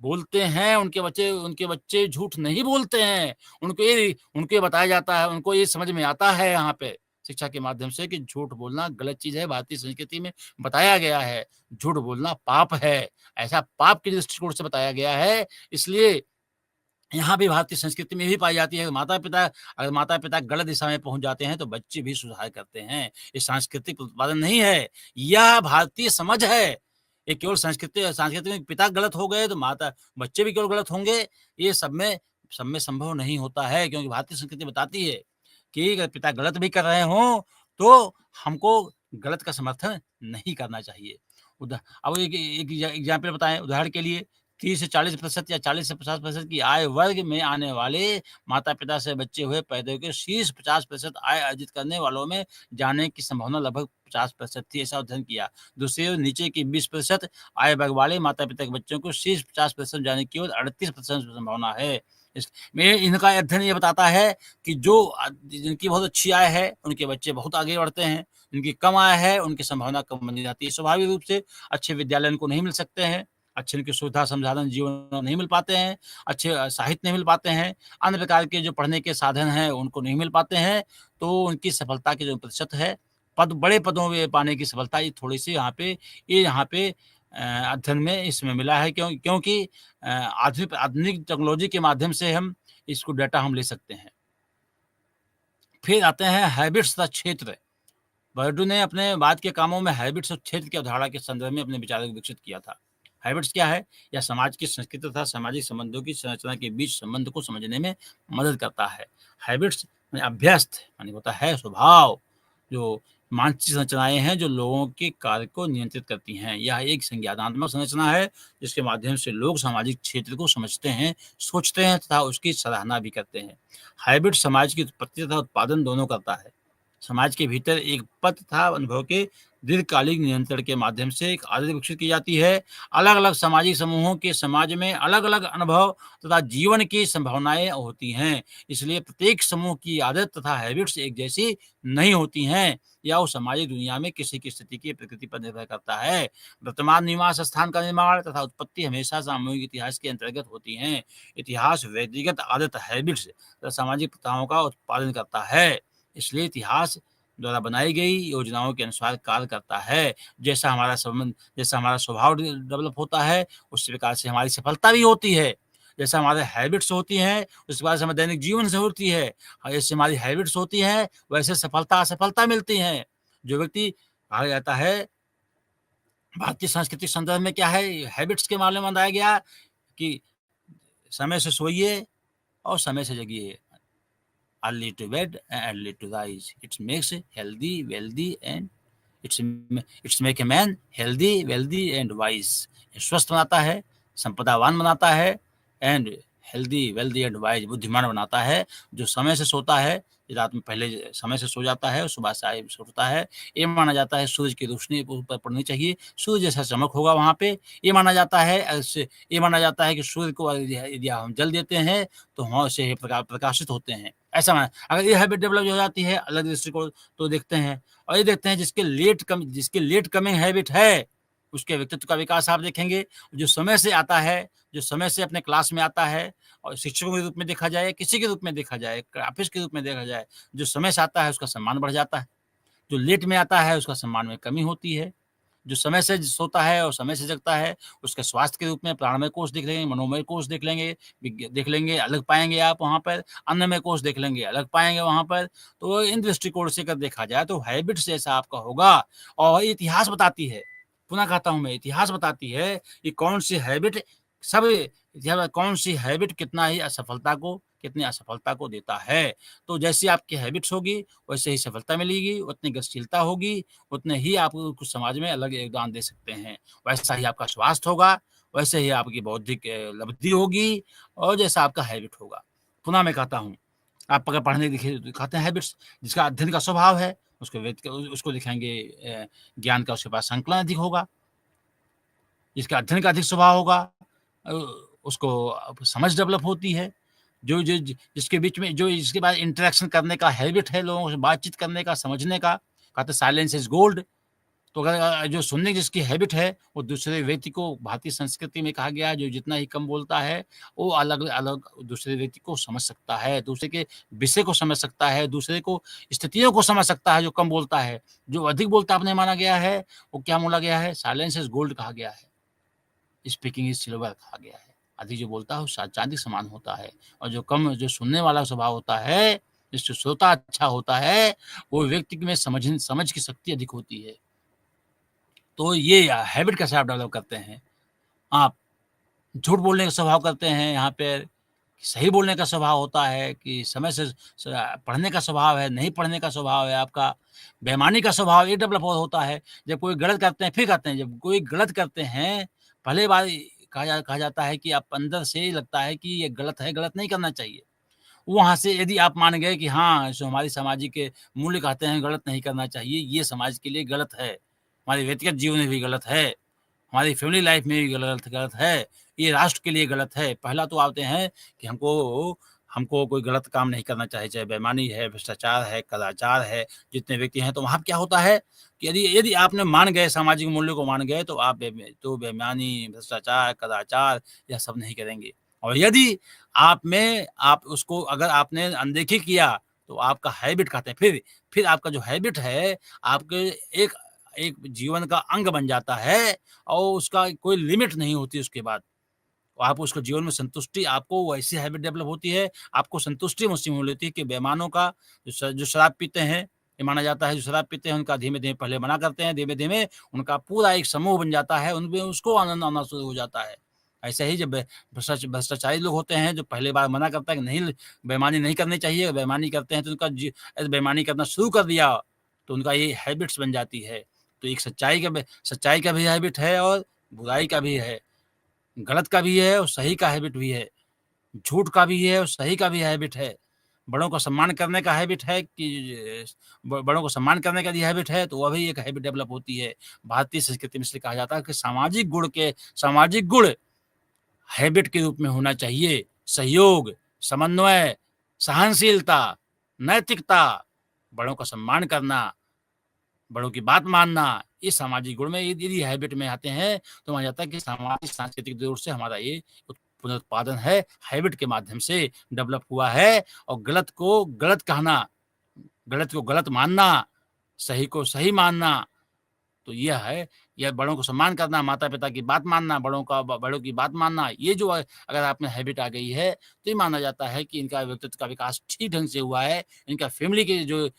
बोलते हैं, उनके बच्चे झूठ नहीं बोलते हैं। उनको ये बताया जाता है, उनको ये समझ में आता है यहाँ पे शिक्षा के माध्यम से कि झूठ बोलना गलत चीज़ है, भारतीय संस्कृति में बताया गया है, झूठ बोलना पाप है। ऐसा पाप के दृष्टिकोण से बताया गया है, इसलिए यहाँ भी भारतीय संस्कृति में भी पाई जाती है कि माता-पिता गलत दिशा में पहुँच जाते हैं, तो बच्चे भी सुधार करते हैं। ये सांस्कृतिक उत्पादन नहीं है, यह भारतीय समझ है। ये केवल संस्कृति में पिता गलत हो गए, तो माता बच्चे भी केवल गलत होंगे, ये सब में संभव नहीं होता है, क्योंकि भारतीय संस्कृति बताती है कि अगर पिता गलत भी कर रहे हों, तो हमको गलत का समर्थन नहीं करना चाहिए। अब एक एग्ज़ाम्पल बताएँ उदाहरण के लिए 30 से 40% या 40 से 50% की आय वर्ग में आने वाले माता-पिता से बच्चे हुए पैदा होके शीर्ष 50% आय अर्जित करने वालों में जाने की संभावना लगभग 50% थी, ऐसा अध्ययन किया। दूसरी ओर नीचे की 20% आय वर्ग वाले माता-पिता के बच्चों को शीर्ष 50% जाने की ओर 38% संभावना है। इसमें इनका अध्ययन ये बताता है कि जिनकी बहुत अच्छी आय है, उनके बच्चे बहुत आगे बढ़ते हैं, जिनकी कम आय है, उनकी संभावना कम बनी जाती है। स्वाभाविक रूप से अच्छे विद्यालय उनको नहीं मिल सकते हैं। अच्छे उनकी सुविधा संसाधन जीवन में नहीं मिल पाते हैं, अच्छे साहित्य नहीं मिल पाते हैं, अन्य प्रकार के जो पढ़ने के साधन हैं उनको नहीं मिल पाते हैं, तो उनकी सफलता की जो प्रतिशत है, बड़े पदों में पाने की सफलता ये थोड़ी-सी यहाँ पे अध्ययन में इसमें मिला है क्योंकि आधुनिक टेक्नोलॉजी के माध्यम से हम इसको डेटा हम ले सकते हैं। फिर आते हैं हैबिट्स तथा क्षेत्र। बर्डू ने अपने बाद के कामों में हैबिट्स और क्षेत्र की अवधारणा के संदर्भ में अपने विचारों को विकसित किया था। हैबिट्स क्या है? यह समाज की संस्कृति तथा सामाजिक संबंधों की संरचना के बीच संबंध को समझने में मदद करता है। हैबिट्स यानी अभ्यस्त यानी होता है स्वभाव, जो मानसिक संरचनाएँ हैं जो लोगों के कार्य को नियंत्रित करती हैं। यह एक संज्ञानात्मक संरचना है जिसके माध्यम से लोग सामाजिक क्षेत्र को समझते हैं, सोचते हैं तथा उसकी सराहना भी करते हैं। हैबिट समाज की उत्पत्ति तथा उत्पादन दोनों करता है। समाज के भीतर एक पद तथा अनुभव के दीर्घकालिक नियंत्रण के माध्यम से एक आदत विकसित की जाती है। अलग-अलग सामाजिक समूहों के समाज में अलग-अलग अनुभव तथा जीवन की संभावनाएँ होती हैं। इसलिए प्रत्येक समूह की आदत तथा हैबिट्स एक जैसी नहीं होती हैं या वो सामाजिक दुनिया में किसी की स्थिति की प्रकृति पर निर्भर करता है। वर्तमान निवास स्थान का निर्माण तथा उत्पत्ति हमेशा सामूहिक इतिहास के अंतर्गत होती हैं। इतिहास व्यक्तिगत आदत हैबिट्स तथा सामाजिक प्रथाओं का उत्पादन करता है। इसलिए इतिहास द्वारा बनाई गई योजनाओं के अनुसार कार्य करता है। जैसा हमारा स्वभाव डेवलप होता है, उसी प्रकार से हमारी सफलता भी होती है। जैसा हमारे हैबिट्स होती हैं, उसी प्रकार से हमारे दैनिक जीवन से होती है। जैसे हमारी हैबिट्स होती हैं, वैसे असफलता मिलती हैं। जो व्यक्ति कहा जाता है भारतीय सांस्कृतिक संदर्भ में क्या है, हैबिट्स के मामले में बताया गया कि समय से सोइए और समय से जगिए। early to bed and early to rise. It makes healthy, wealthy and it's make a man healthy, wealthy and wise. ये स्वस्थ बनाता है, संपदावान बनाता है and healthy, wealthy and wise, बुद्धिमान बनाता है। जो समय से सोता है, रात में पहले समय से सो जाता है और सुबह से आए उठता है। ये माना जाता है सूरज की रोशनी ऊपर पड़नी चाहिए, सूर्य जैसा चमक होगा वहाँ पे। ये माना जाता है ये माना जाता है कि सूर्य को यदि हम जल देते हैं तो वहाँ से प्रकाशित होते हैं। ऐसा माना, अगर ये हैबिट डेवलप हो जाती है अलग दृष्टिकोण तो देखते हैं। और ये देखते हैं जिसके लेट कमिंग हैबिट है, उसके व्यक्तित्व का विकास आप देखेंगे। जो समय से आता है, जो समय से अपने क्लास में आता है और शिक्षकों के रूप में देखा जाए, किसी के रूप में देखा जाए, ऑफिस के रूप में देखा जाए, जो समय से आता है उसका सम्मान बढ़ जाता है। जो लेट में आता है उसका सम्मान में कमी होती है। जो समय से सोता है और समय से जगता है, उसके स्वास्थ्य के रूप में प्राणमय कोष देख लेंगे, मनोमय कोष देख लेंगे, देख लेंगे, अलग पाएँगे आप वहाँ पर, अन्नमय कोष देख लेंगे, अलग पाएँगे वहाँ पर। तो इन दृष्टिकोण से अगर देखा जाए तो हैबिट्स जैसा आपका होगा। और इतिहास बताती है, पुनः कहता हूँ मैं, इतिहास बताती है कि कौन-सी हैबिट सब कौन-सी हैबिट कितनी असफलता को देता है। तो जैसी आपकी हैबिट्स होगी, वैसे ही सफलता मिलेगी, उतनी गतिशीलता होगी, उतने ही आप कुछ समाज में अलग योगदान दे सकते हैं। वैसा ही आपका स्वास्थ्य होगा, वैसे ही आपकी बौद्धिक लब्धि होगी और जैसा आपका हैबिट होगा। पुनः मैं कहता हूँ, आप अगर पढ़ने लिखे दिखाते हैं हैबिट्स, जिसका अध्ययन का स्वभाव है, उसको दिखाएँगे ज्ञान का उसके पास संकलन अधिक होगा। जिसका अध्ययन का अधिक स्वभाव होगा अ, उसको समझ डेवलप होती है। जो जो जि जिसके बीच में जो जिसके पास इंटरेक्शन करने का हैबिट है, लोगों से बातचीत करने का, समझने का, कहते हैं साइलेंस इज़ गोल्ड। तो अगर जो सुनने की जिसकी हैबिट है, वो दूसरे व्यक्ति को भारतीय संस्कृति में कहा गया है, जो जितना ही कम बोलता है, वो अलग-अलग दूसरे व्यक्ति को समझ सकता है, दूसरे के विषय को समझ सकता है, दूसरे को स्थितियों को समझ सकता है, जो कम बोलता है। जो अधिक बोलता आपने माना गया है, वो क्या बोला गया है? साइलेंस इज़ गोल्ड कहा गया है। स्पीकिंग इज़ सिल्वर कहा गया है। अधिक जो बोलता है वो चाँदी समान होता है और जो सुनने वाला स्वभाव होता है, जिससे श्रोता अच्छा होता है, वो व्यक्ति में समझ की शक्ति अधिक होती है। तो ये हैबिट कैसे आप डेवलप करते हैं? आप झूठ बोलने का स्वभाव करते हैं यहाँ पे, सही बोलने का स्वभाव होता है कि समय से पढ़ने का स्वभाव है, नहीं पढ़ने का स्वभाव है आपका, बेईमानी का स्वभाव ये डेवलप होता है। जब कोई गलत करते हैं फिर कहते हैं, जब कोई गलत करते हैं, पहले बार कहा जाता है कि आप अंदर से ही लगता है कि ये गलत है, गलत नहीं करना चाहिए। वहाँ से यदि आप मान गए कि हाँ, जो हमारी सामाजिक मूल्य कहते हैं गलत नहीं करना चाहिए, ये समाज के लिए गलत है, हमारे व्यक्तिगत जीवन में भी गलत है, हमारी फैमिली लाइफ में भी गलत गलत है, ये राष्ट्र के लिए गलत है। पहला तो आते हैं कि हमको हमको कोई गलत काम नहीं करना चाहिए, चाहे बेईमानी है, भ्रष्टाचार है, कदाचार है, जितने व्यक्ति हैं, तो वहाँ पे क्या होता है कि यदि यदि आपने मान गए सामाजिक मूल्य को मान गए, तो आप बेईमानी, भ्रष्टाचार, कदाचार यह सब नहीं करेंगे। और यदि आप उसको अगर आपने अनदेखी किया, तो आपका हैबिट कहते हैं फिर आपका जो हैबिट है, आपके एक एक जीवन का अंग बन जाता है और उसका कोई लिमिट नहीं होती उसके बाद। आप उसको जीवन में संतुष्टि आपको वैसी हैबिट डेवलप होती है, आपको संतुष्टि उसी में मिलती है कि बेईमानों का जो शराब पीते हैं, ये माना जाता है जो शराब पीते हैं उनका धीमे-धीमे पहले मना करते हैं, धीमे-धीमे उनका पूरा एक समूह बन जाता है, उनमें उसको आनंद आना शुरू हो जाता है। ऐसे ही जब भ्रष्टाचारी लोग होते हैं, जो पहले बार मना करता है कि नहीं बेईमानी नहीं करनी चाहिए, बेईमानी करते हैं तो बेईमानी करना शुरू कर दिया, तो उनका ये हैबिट्स बन जाती है। तो एक सच्चाई का भी हैबिट है और बुराई का भी है। गलत का भी है और सही का हैबिट भी है। झूठ का भी है और सही का भी हैबिट है। बड़ों का सम्मान करने का हैबिट है कि बड़ों को सम्मान करने का यदि हैबिट है, तो वह भी एक हैबिट डेवलप होती है। भारतीय संस्कृति में इसलिए कहा जाता है कि सामाजिक गुण हैबिट के रूप में होना चाहिए। सहयोग, समन्वय, सहनशीलता, नैतिकता, बड़ों का सम्मान करना, बड़ों की बात मानना, ये सामाजिक गुण में यदि हैबिट में आते हैं, तो माना जाता है कि सामाजिक सांस्कृतिक दौर से हमारा ये पुनरुत्पादन है, हैबिट के माध्यम से डेवलप हुआ है और गलत को गलत कहना, गलत को गलत मानना, सही को सही मानना, तो यह है, यह बड़ों को सम्मान करना, माता-पिता की बात मानना, बड़ों की बात मानना, ये जो अगर आप में हैबिट आ गई है, तो ये माना जाता है कि इनका व्यक्तित्व का विकास ठीक ढंग से हुआ है। इनका फैमिली की जो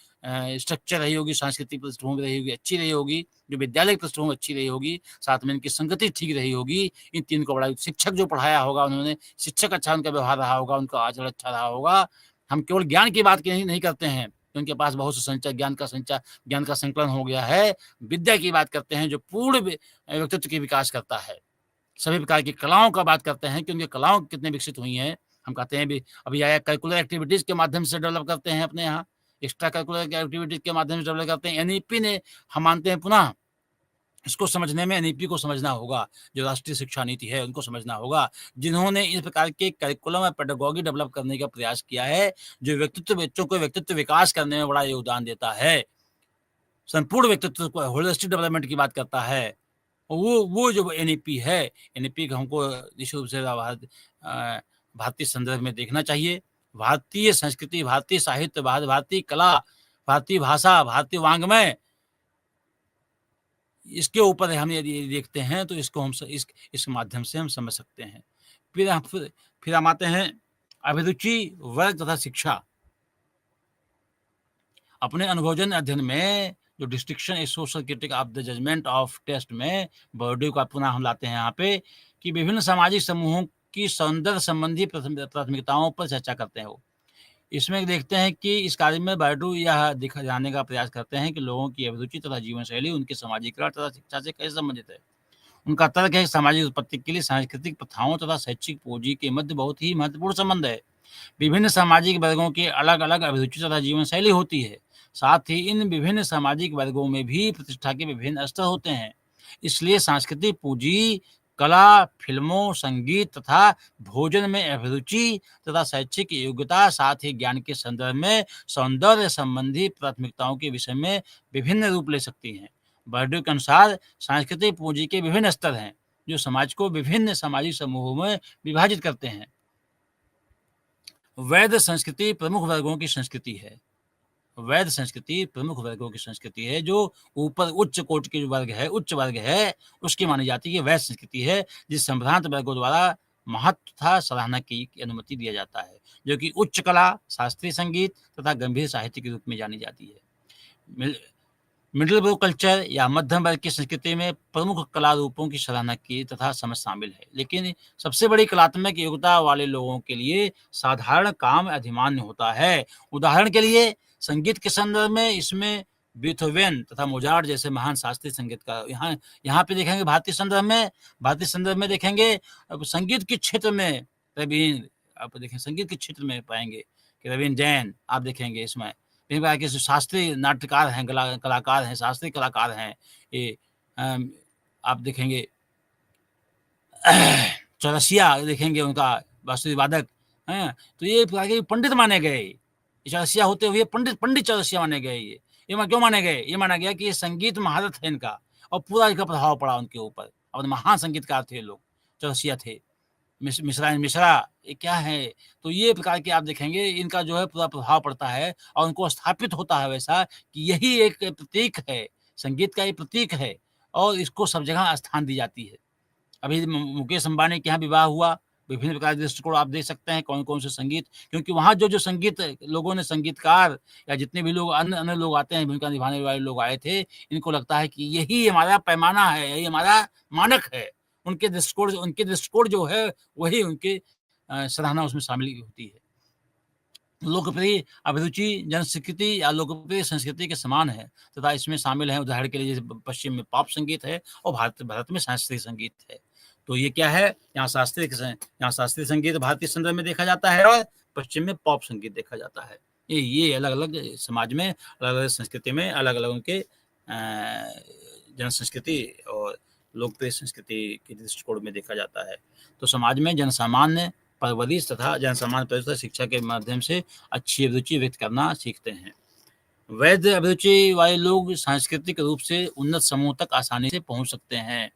स्ट्रक्चर रही होगी, सांस्कृतिक पृष्ठभूमि रही होगी, अच्छी रही होगी, जो विद्यालय की पृष्ठभूमि अच्छी रही होगी, साथ में इनकी संगति ठीक रही होगी, इन 3 को बड़ा शिक्षक जो पढ़ाया होगा उन्होंने, शिक्षक अच्छा उनका व्यवहार रहा होगा, उनका आचरण अच्छा रहा होगा, हम केवल ज्ञान की बात नहीं नहीं करते हैं कि उनके पास बहुत से ज्ञान का संकलन हो गया है। विद्या की बात करते हैं जो पूर्ण व्यक्तित्व के विकास करता है। सभी प्रकार की कलाओं का बात करते हैं कि उनकी कलाओं कितनी विकसित हुई हैं। हम कहते हैं भी अभी आया करिकुलर एक्टिविटीज़ के माध्यम से डेवलप करते हैं अपने यहाँ, एक्स्ट्रा करिकुलर एक्टिविटीज़ के माध्यम से डेवलप करते हैं। एनईपी ने हम मानते हैं पुनः इसको समझने में एनईपी को समझना होगा, जो राष्ट्रीय शिक्षा नीति है उनको समझना होगा, जिन्होंने इस प्रकार के करिकुलम और पेडागॉजी डेवलप करने का प्रयास किया है, जो बच्चों को व्यक्तित्व विकास करने में बड़ा योगदान देता है। संपूर्ण व्यक्तित्व को होलिस्टिक डेवलपमेंट की बात करता है। वो जो एनईपी है, एनईपी को हमको निश्चित रूप से भारतीय संदर्भ में देखना चाहिए। भारतीय संस्कृति, भारतीय साहित्य, भारतीय कला, भारतीय भाषा, भारतीय वाङ्मय, इसके ऊपर हम यदि देखते हैं तो इसको हम इस माध्यम से हम समझ सकते हैं। फिर हम आते हैं अभिरुचि, वर्ग तथा शिक्षा। अपने अनुभवजन्य अध्ययन में जो distinction a social critique of the judgement of taste में बर्ड्यू का पुनः हम लाते हैं यहाँ पे कि विभिन्न सामाजिक समूहों की सौंदर्य संबंधी प्राथमिकताओं पर चर्चा करते हैं वो। इसमें देखते हैं कि इस कार्य में बर्ड्यू यह दिखा जाने का प्रयास करते हैं कि लोगों की अभिरुचि तथा जीवन शैली उनके सामाजिकरण तथा शिक्षा से कैसे संबंधित है। उनका तर्क है कि सामाजिक उत्पत्ति के लिए सांस्कृतिक प्रथाओं तथा शैक्षिक पूंजी के मध्य बहुत ही महत्वपूर्ण संबंध है। विभिन्न सामाजिक वर्गों की अलग-अलग अभिरुचि तथा जीवन शैली होती है। साथ ही इन विभिन्न सामाजिक वर्गों में भी प्रतिष्ठा के विभिन्न स्तर होते हैं। इसलिए सांस्कृतिक पूंजी, कला, फिल्मों, संगीत तथा भोजन में अभिरुचि तथा शैक्षिक योग्यता, साथ ही ज्ञान के संदर्भ में सौंदर्य संबंधी प्राथमिकताओं के विषय में विभिन्न रूप ले सकती हैं। बर्ड्यू के अनुसार सांस्कृतिक पूंजी के विभिन्न स्तर हैं, जो समाज को विभिन्न सामाजिक समूहों में विभाजित करते हैं। वैध संस्कृति प्रमुख वर्गों की संस्कृति है। वैध संस्कृति प्रमुख वर्गों की संस्कृति है, जो ऊपर उच्च कोटि के वर्ग है, उच्च वर्ग है, उसकी मानी जाती है कि वैध संस्कृति है, जिस संभ्रांत वर्गों द्वारा महत्व तथा सराहना की अनुमति दिया जाता है, जो कि उच्च कला, शास्त्रीय संगीत तथा गंभीर साहित्य के रूप में जानी जाती है। मिडिल वर्ग कल्चर या मध्यम वर्ग की संस्कृति में प्रमुख कला रूपों की सराहना की तथा समझ शामिल है, लेकिन सबसे बड़ी कलात्मक योग्यता वाले लोगों के लिए साधारण काम अधिमान्य होता है। उदाहरण के लिए संगीत के संदर्भ में इसमें बीथोवेन तथा मोजार्ट जैसे महान शास्त्रीय संगीतकार यहाँ पे देखेंगे। भारतीय संदर्भ में देखेंगे संगीत के क्षेत्र में आप देखें, संगीत के क्षेत्र में पाएंगे कि रवीन जैन आप देखेंगे। इसमें के शास्त्रीय नाट्यकार हैं, कलाकार हैं, शास्त्रीय कलाकार हैं। ये आप देखेंगे चौरसिया देखेंगे, उनका बांसुरी वादक हैं, तो ये पंडित माने गए। चौरसिया होते हुए पंडित चौरसिया माने गए। ये क्यों माने गए? ये माना गया कि ये संगीत महारत है इनका, और पूरा इसका प्रभाव पड़ा उनके ऊपर, और महान संगीतकार थे लोग, चौरसिया थे। मिश्रा ये क्या है? तो ये प्रकार के आप देखेंगे इनका जो है पूरा प्रभाव पड़ता है, और उनको स्थापित होता है वैसा कि यही एक प्रतीक है, संगीत का ये प्रतीक है, और इसको सब जगह स्थान दी जाती है। अभी मुकेश अंबानी के यहाँ विवाह हुआ, विभिन्न प्रकार के दृष्टिकोण आप देख सकते हैं कौन-कौन से संगीत, क्योंकि वहाँ जो संगीत लोगों ने, संगीतकार या जितने भी लोग अन्य लोग आते हैं, भूमिका निभाने वाले लोग आए थे, इनको लगता है कि यही हमारा पैमाना है, यही हमारा मानक है। उनके दृष्टिकोण जो है वही उनके सराहना उसमें शामिल होती है। लोकप्रिय अभिरुचि जनस्वीकृति या लोकप्रिय संस्कृति के समान है तथा इसमें शामिल है, उदाहरण के लिए जैसे पश्चिम में पॉप संगीत है और भारत में शास्त्रीय संगीत है। तो ये क्या है, यहाँ शास्त्रीय संगीत भारतीय संदर्भ में देखा जाता है और पश्चिम में पॉप संगीत देखा जाता है। ये अलग-अलग समाज में, अलग-अलग संस्कृति में अलग-अलग उनके जन संस्कृति और लोकप्रिय संस्कृति के दृष्टिकोण में देखा जाता है। तो समाज में जनसामान्य परवरिश तथा जनसामान्य शिक्षा के माध्यम से अच्छी अभिरुचि व्यक्त करना सीखते हैं। वैध अभिरुचि वाले लोग सांस्कृतिक रूप से उन्नत समूह तक आसानी से पहुंच सकते हैं।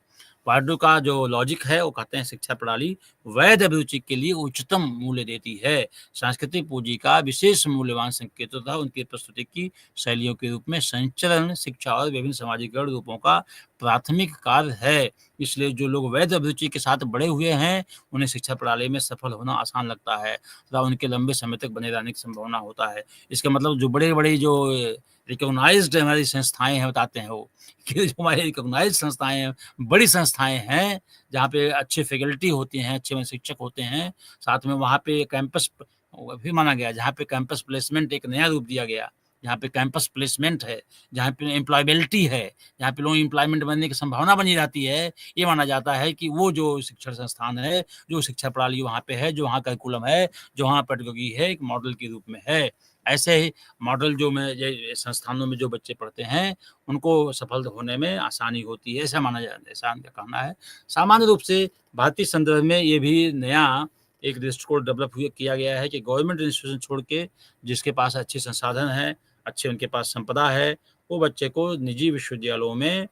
बर्ड्यू का जो लॉजिक है वो कहते हैं शिक्षा प्रणाली वैध अभिरुचि के लिए उच्चतम मूल्य देती है। सांस्कृतिक पूंजी का विशेष मूल्यवान संकेत तथा उनकी प्रस्तुति की शैलियों के रूप में संचरण, शिक्षा और विभिन्न सामाजिकरण रूपों का प्राथमिक कार्य है। इसलिए जो लोग वैध अभिरुचि के साथ बड़े हुए हैं उन्हें शिक्षा प्रणाली में सफल होना आसान लगता है तथा उनके लंबे समय तक बने रहने की संभावना होता है। इसका मतलब जो बड़े-बड़े जो रिकॉग्नाइज्ड हमारी संस्थाएं हैं, बताते हैं वो कि जो हमारी रिकॉग्नाइज्ड संस्थाएं हैं, बड़ी संस्थाएं हैं, जहाँ पे अच्छी फैकल्टी होती हैं, अच्छे शिक्षक होते हैं, साथ में वहाँ पे कैंपस वो फिर माना गया, जहाँ पे कैंपस प्लेसमेंट एक नया रूप दिया गया, जहाँ पे कैंपस प्लेसमेंट है, जहाँ पे एम्प्लॉयबिलिटी है, जहाँ पे लोगों एम्प्लॉयमेंट बनने की संभावना बनी रहती है, ये माना जाता है कि वो जो शिक्षण संस्थान है, जो शिक्षा प्रणाली वहाँ पे है, जो वहाँ करिकुलम है, जो वहाँ पेडागोजी है, एक मॉडल के रूप में है। ऐसे ही मॉडल जो में ये संस्थानों में जो बच्चे पढ़ते हैं, उनको सफल होने में आसानी होती है, ऐसा माना जा ऐसा उनका कहना है। सामान्य रूप से भारतीय संदर्भ में ये भी नया एक दृष्टिकोण डेवलप हुआ किया गया है कि गवर्नमेंट इंस्टीट्यूशन छोड़ के जिसके पास अच्छे संसाधन हैं, अच्छे उनके पास संपदा है, वो बच्चे को निजी विश्वविद्यालयों में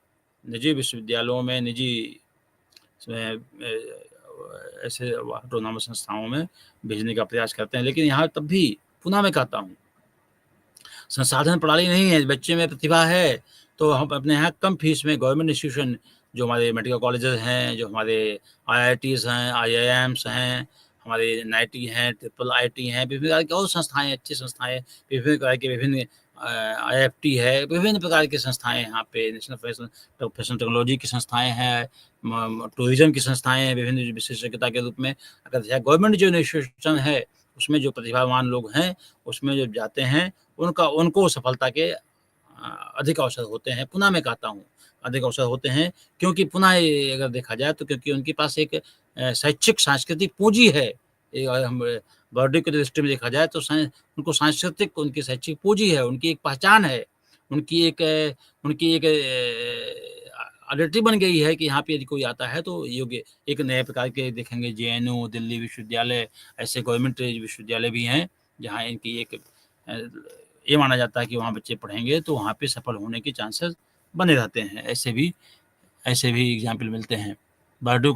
निजी ऐसे ऑटोनॉमस संस्थाओं में भेजने का प्रयास करते हैं। लेकिन यहाँ तब भी पुनः मैं कहता हूँ, संसाधन प्रणाली नहीं है, बच्चे में प्रतिभा है, तो हम अपने यहाँ कम फीस में गवर्नमेंट इंस्टीट्यूशन जो हमारे मेडिकल कॉलेजेस हैं, जो हमारे आईआईटीज़ हैं, आईआईएम्स हैं, हमारे नाईटी हैं, ट्रिपल आईटी हैं, विभिन्न प्रकार की और संस्थाएँ, अच्छी संस्थाएँ, विभिन्न प्रकार के विभिन्न आईएफटी है, विभिन्न प्रकार की संस्थाएँ यहाँ पे नेशनल फैशन टेक्नोलॉजी की संस्थाएँ हैं, टूरिज़्म की संस्थाएँ हैं, विभिन्न विशेषज्ञता के रूप में। अगर गवर्नमेंट जो इंस्टीट्यूशन है, उसमें जो प्रतिभावान लोग हैं, उसमें जब जाते हैं, उनको सफलता के अधिक अवसर होते हैं। पुनः मैं कहता हूँ, अधिक अवसर होते हैं, क्योंकि पुनः ये अगर देखा जाए तो क्योंकि उनके पास एक शैक्षिक सांस्कृतिक पूँजी है। हम बॉडी की दृष्टि में देखा जाए तो उनको सांस्कृतिक उनकी शैक्षिक पूँजी है, उनकी एक पहचान है, उनकी एक आइडेंटिटी बन गई है कि यहाँ पे यदि कोई आता है तो योग्य एक नए प्रकार के देखेंगे। जेएनयू, दिल्ली विश्वविद्यालय, ऐसे गवर्नमेंट विश्वविद्यालय भी हैं, जहाँ इनकी एक ये माना जाता है कि वहाँ बच्चे पढ़ेंगे तो वहाँ पे सफल होने के चांसेस बने रहते हैं। ऐसे भी एग्ज़ाम्पल मिलते हैं। बारडू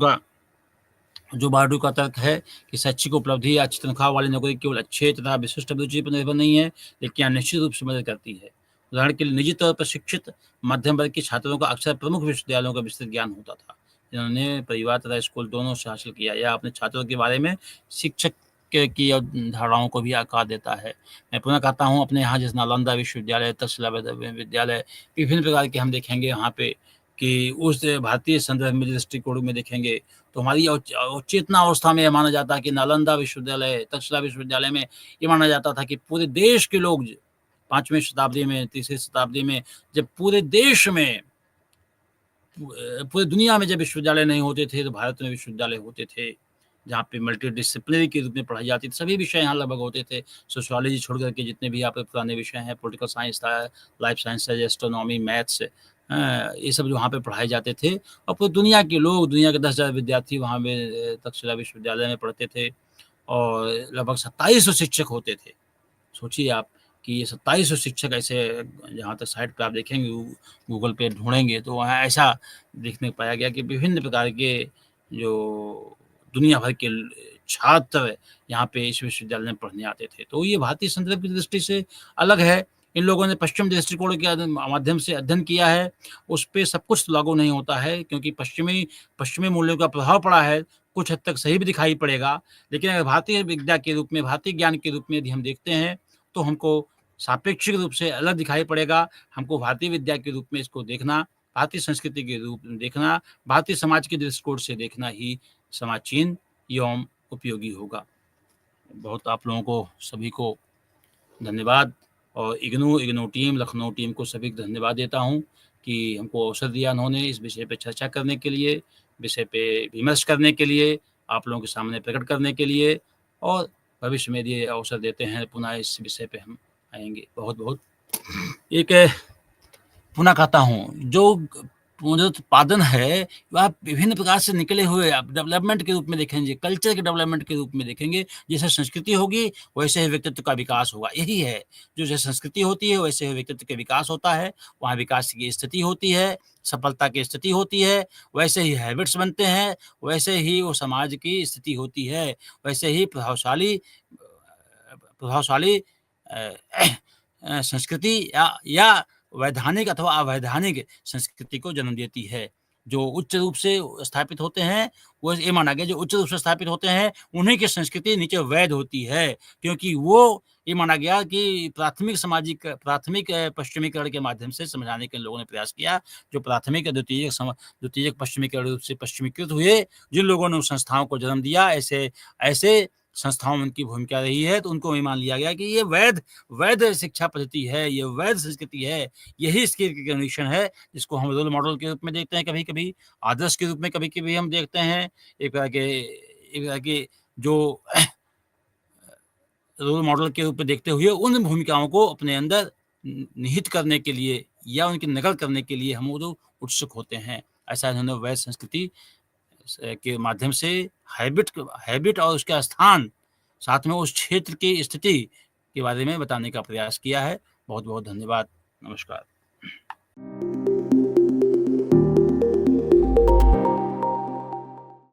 का तर्क है कि शैक्षिक उपलब्धि या अच्छी तनख्वाह वाली नौकरी केवल अच्छे तथा विशिष्ट अभिरुचि पर निर्भर नहीं है, लेकिन यहाँ निश्चित रूप से मदद करती है। उदाहरण के लिए निजी तौर पर शिक्षित मध्यम वर्ग के छात्रों का अक्सर प्रमुख विश्वविद्यालयों का विस्तृत ज्ञान होता था, जिन्होंने परिवार तथा स्कूल दोनों से हासिल किया। यह अपने छात्रों के बारे में शिक्षक की धारणाओं को भी आकार देता है। मैं पुनः कहता हूँ, अपने यहाँ जैसे नालंदा विश्वविद्यालय, तक्षशिला विद्यालय, विभिन्न प्रकार के हम देखेंगे यहाँ पे कि उस भारतीय संदर्भ में दृष्टिकोण में देखेंगे तो हमारी अवचेतना अवस्था में यह माना जाता है कि नालंदा विश्वविद्यालय, तक्षशिला विश्वविद्यालय में ये माना जाता था कि पूरे देश के लोग 5वीं शताब्दी में, 3री शताब्दी में जब पूरे देश में, पूरी दुनिया में जब विश्वविद्यालय नहीं होते थे, तो भारत में विश्वविद्यालय होते थे, जहाँ पे मल्टीडिसिप्लिनरी के रूप में पढ़ाई जाती थी। सभी विषय यहाँ लगभग होते थे, सोशियोलॉजी छोड़ कर के जितने भी यहाँ पे पुराने विषय हैं, पॉलिटिकल साइंस था, लाइफ साइंसेज, एस्ट्रोनॉमी, मैथ्स, ये सब जो वहाँ पे पढ़ाए जाते थे और पूरी दुनिया के लोग, दुनिया के 10,000 विद्यार्थी वहाँ में तक्षशिला विश्वविद्यालय में पढ़ते थे और लगभग 2700 शिक्षक होते थे। सोचिए आप कि ये 2700 शिक्षक ऐसे, जहाँ तक साइट पे आप देखेंगे, गूगल पे ढूँढेंगे तो वहाँ ऐसा देखने को पाया गया कि विभिन्न प्रकार के जो दुनिया भर के छात्र यहाँ पे इस विश्वविद्यालय में पढ़ने आते थे। तो ये भारतीय संदर्भ की दृष्टि से अलग है। इन लोगों ने पश्चिम दृष्टिकोण के माध्यम से अध्ययन किया है, उस पे सब कुछ लागू नहीं होता है, क्योंकि पश्चिमी मूल्यों का प्रभाव पड़ा है, कुछ हद तक सही भी दिखाई पड़ेगा। लेकिन अगर भारतीय विद्या के रूप में, भारतीय ज्ञान के रूप में यदि हम देखते हैं, तो हमको सापेक्षिक रूप से अलग दिखाई पड़ेगा। हमको भारतीय विद्या के रूप में इसको देखना, भारतीय संस्कृति के रूप में देखना, भारतीय समाज के दृष्टिकोण से देखना ही समाजीन एवं उपयोगी होगा। बहुत आप लोगों को सभी को धन्यवाद और इग्नू टीम, लखनऊ टीम को सभी को धन्यवाद देता हूँ कि हमको अवसर दिया उन्होंने इस विषय पे चर्चा करने के लिए, विषय पे विमर्श करने के लिए, आप लोगों के सामने प्रकट करने के लिए, और भविष्य में यदि अवसर देते हैं पुनः इस विषय पे हम आएँगे। बहुत-बहुत एक पुनः कहता हूँ, जो पुनरुत्पादन है, वह विभिन्न प्रकार से निकले हुए आप डेवलपमेंट के रूप में देखेंगे, कल्चर के डेवलपमेंट के रूप में देखेंगे। जैसे संस्कृति होगी, वैसे ही व्यक्तित्व का विकास होगा। यही है, जो जैसे संस्कृति होती है, वैसे ही व्यक्तित्व का विकास होता है। वहाँ विकास की स्थिति होती है, सफलता की स्थिति होती है, वैसे ही हैबिट्स बनते हैं, वैसे ही वो समाज की स्थिति होती है, वैसे ही प्रभावशाली संस्कृति या वैधानिक अथवा अवैधानिक संस्कृति को जन्म देती है। जो उच्च रूप से स्थापित होते हैं, वो ये माना गया जो उच्च रूप से स्थापित होते हैं, उन्हीं की संस्कृति नीचे वैध होती है, क्योंकि वो ये माना गया कि प्राथमिक पश्चिमीकरण के माध्यम से समझाने के लोगों ने प्रयास किया। जो प्राथमिक द्वितीयक पश्चिमीकरण रूप से पश्चिमीकृत हुए, जिन लोगों ने उस संस्थाओं को जन्म दिया, ऐसे संस्थाओं में उनकी भूमिका रही है, तो उनको भी मान लिया गया कि ये वैध वैध शिक्षा पद्धति है, ये वैध संस्कृति है, यही इसकी रिकॉग्निशन है, जिसको हम रोल मॉडल के रूप में देखते हैं कभी-कभी, आदर्श के रूप में कभी-कभी हम देखते हैं। एक तरह के जो रोल मॉडल के रूप में देखते हुए उन भूमिकाओं को अपने अंदर निहित करने के लिए या उनकी नकल करने के लिए हम लोग उत्सुक होते हैं। ऐसा इन्होंने वैध संस्कृति के माध्यम से हैबिट हैबिट और उसका स्थान, साथ में उस क्षेत्र की स्थिति के बारे में बताने का प्रयास किया है। बहुत-बहुत धन्यवाद। नमस्कार।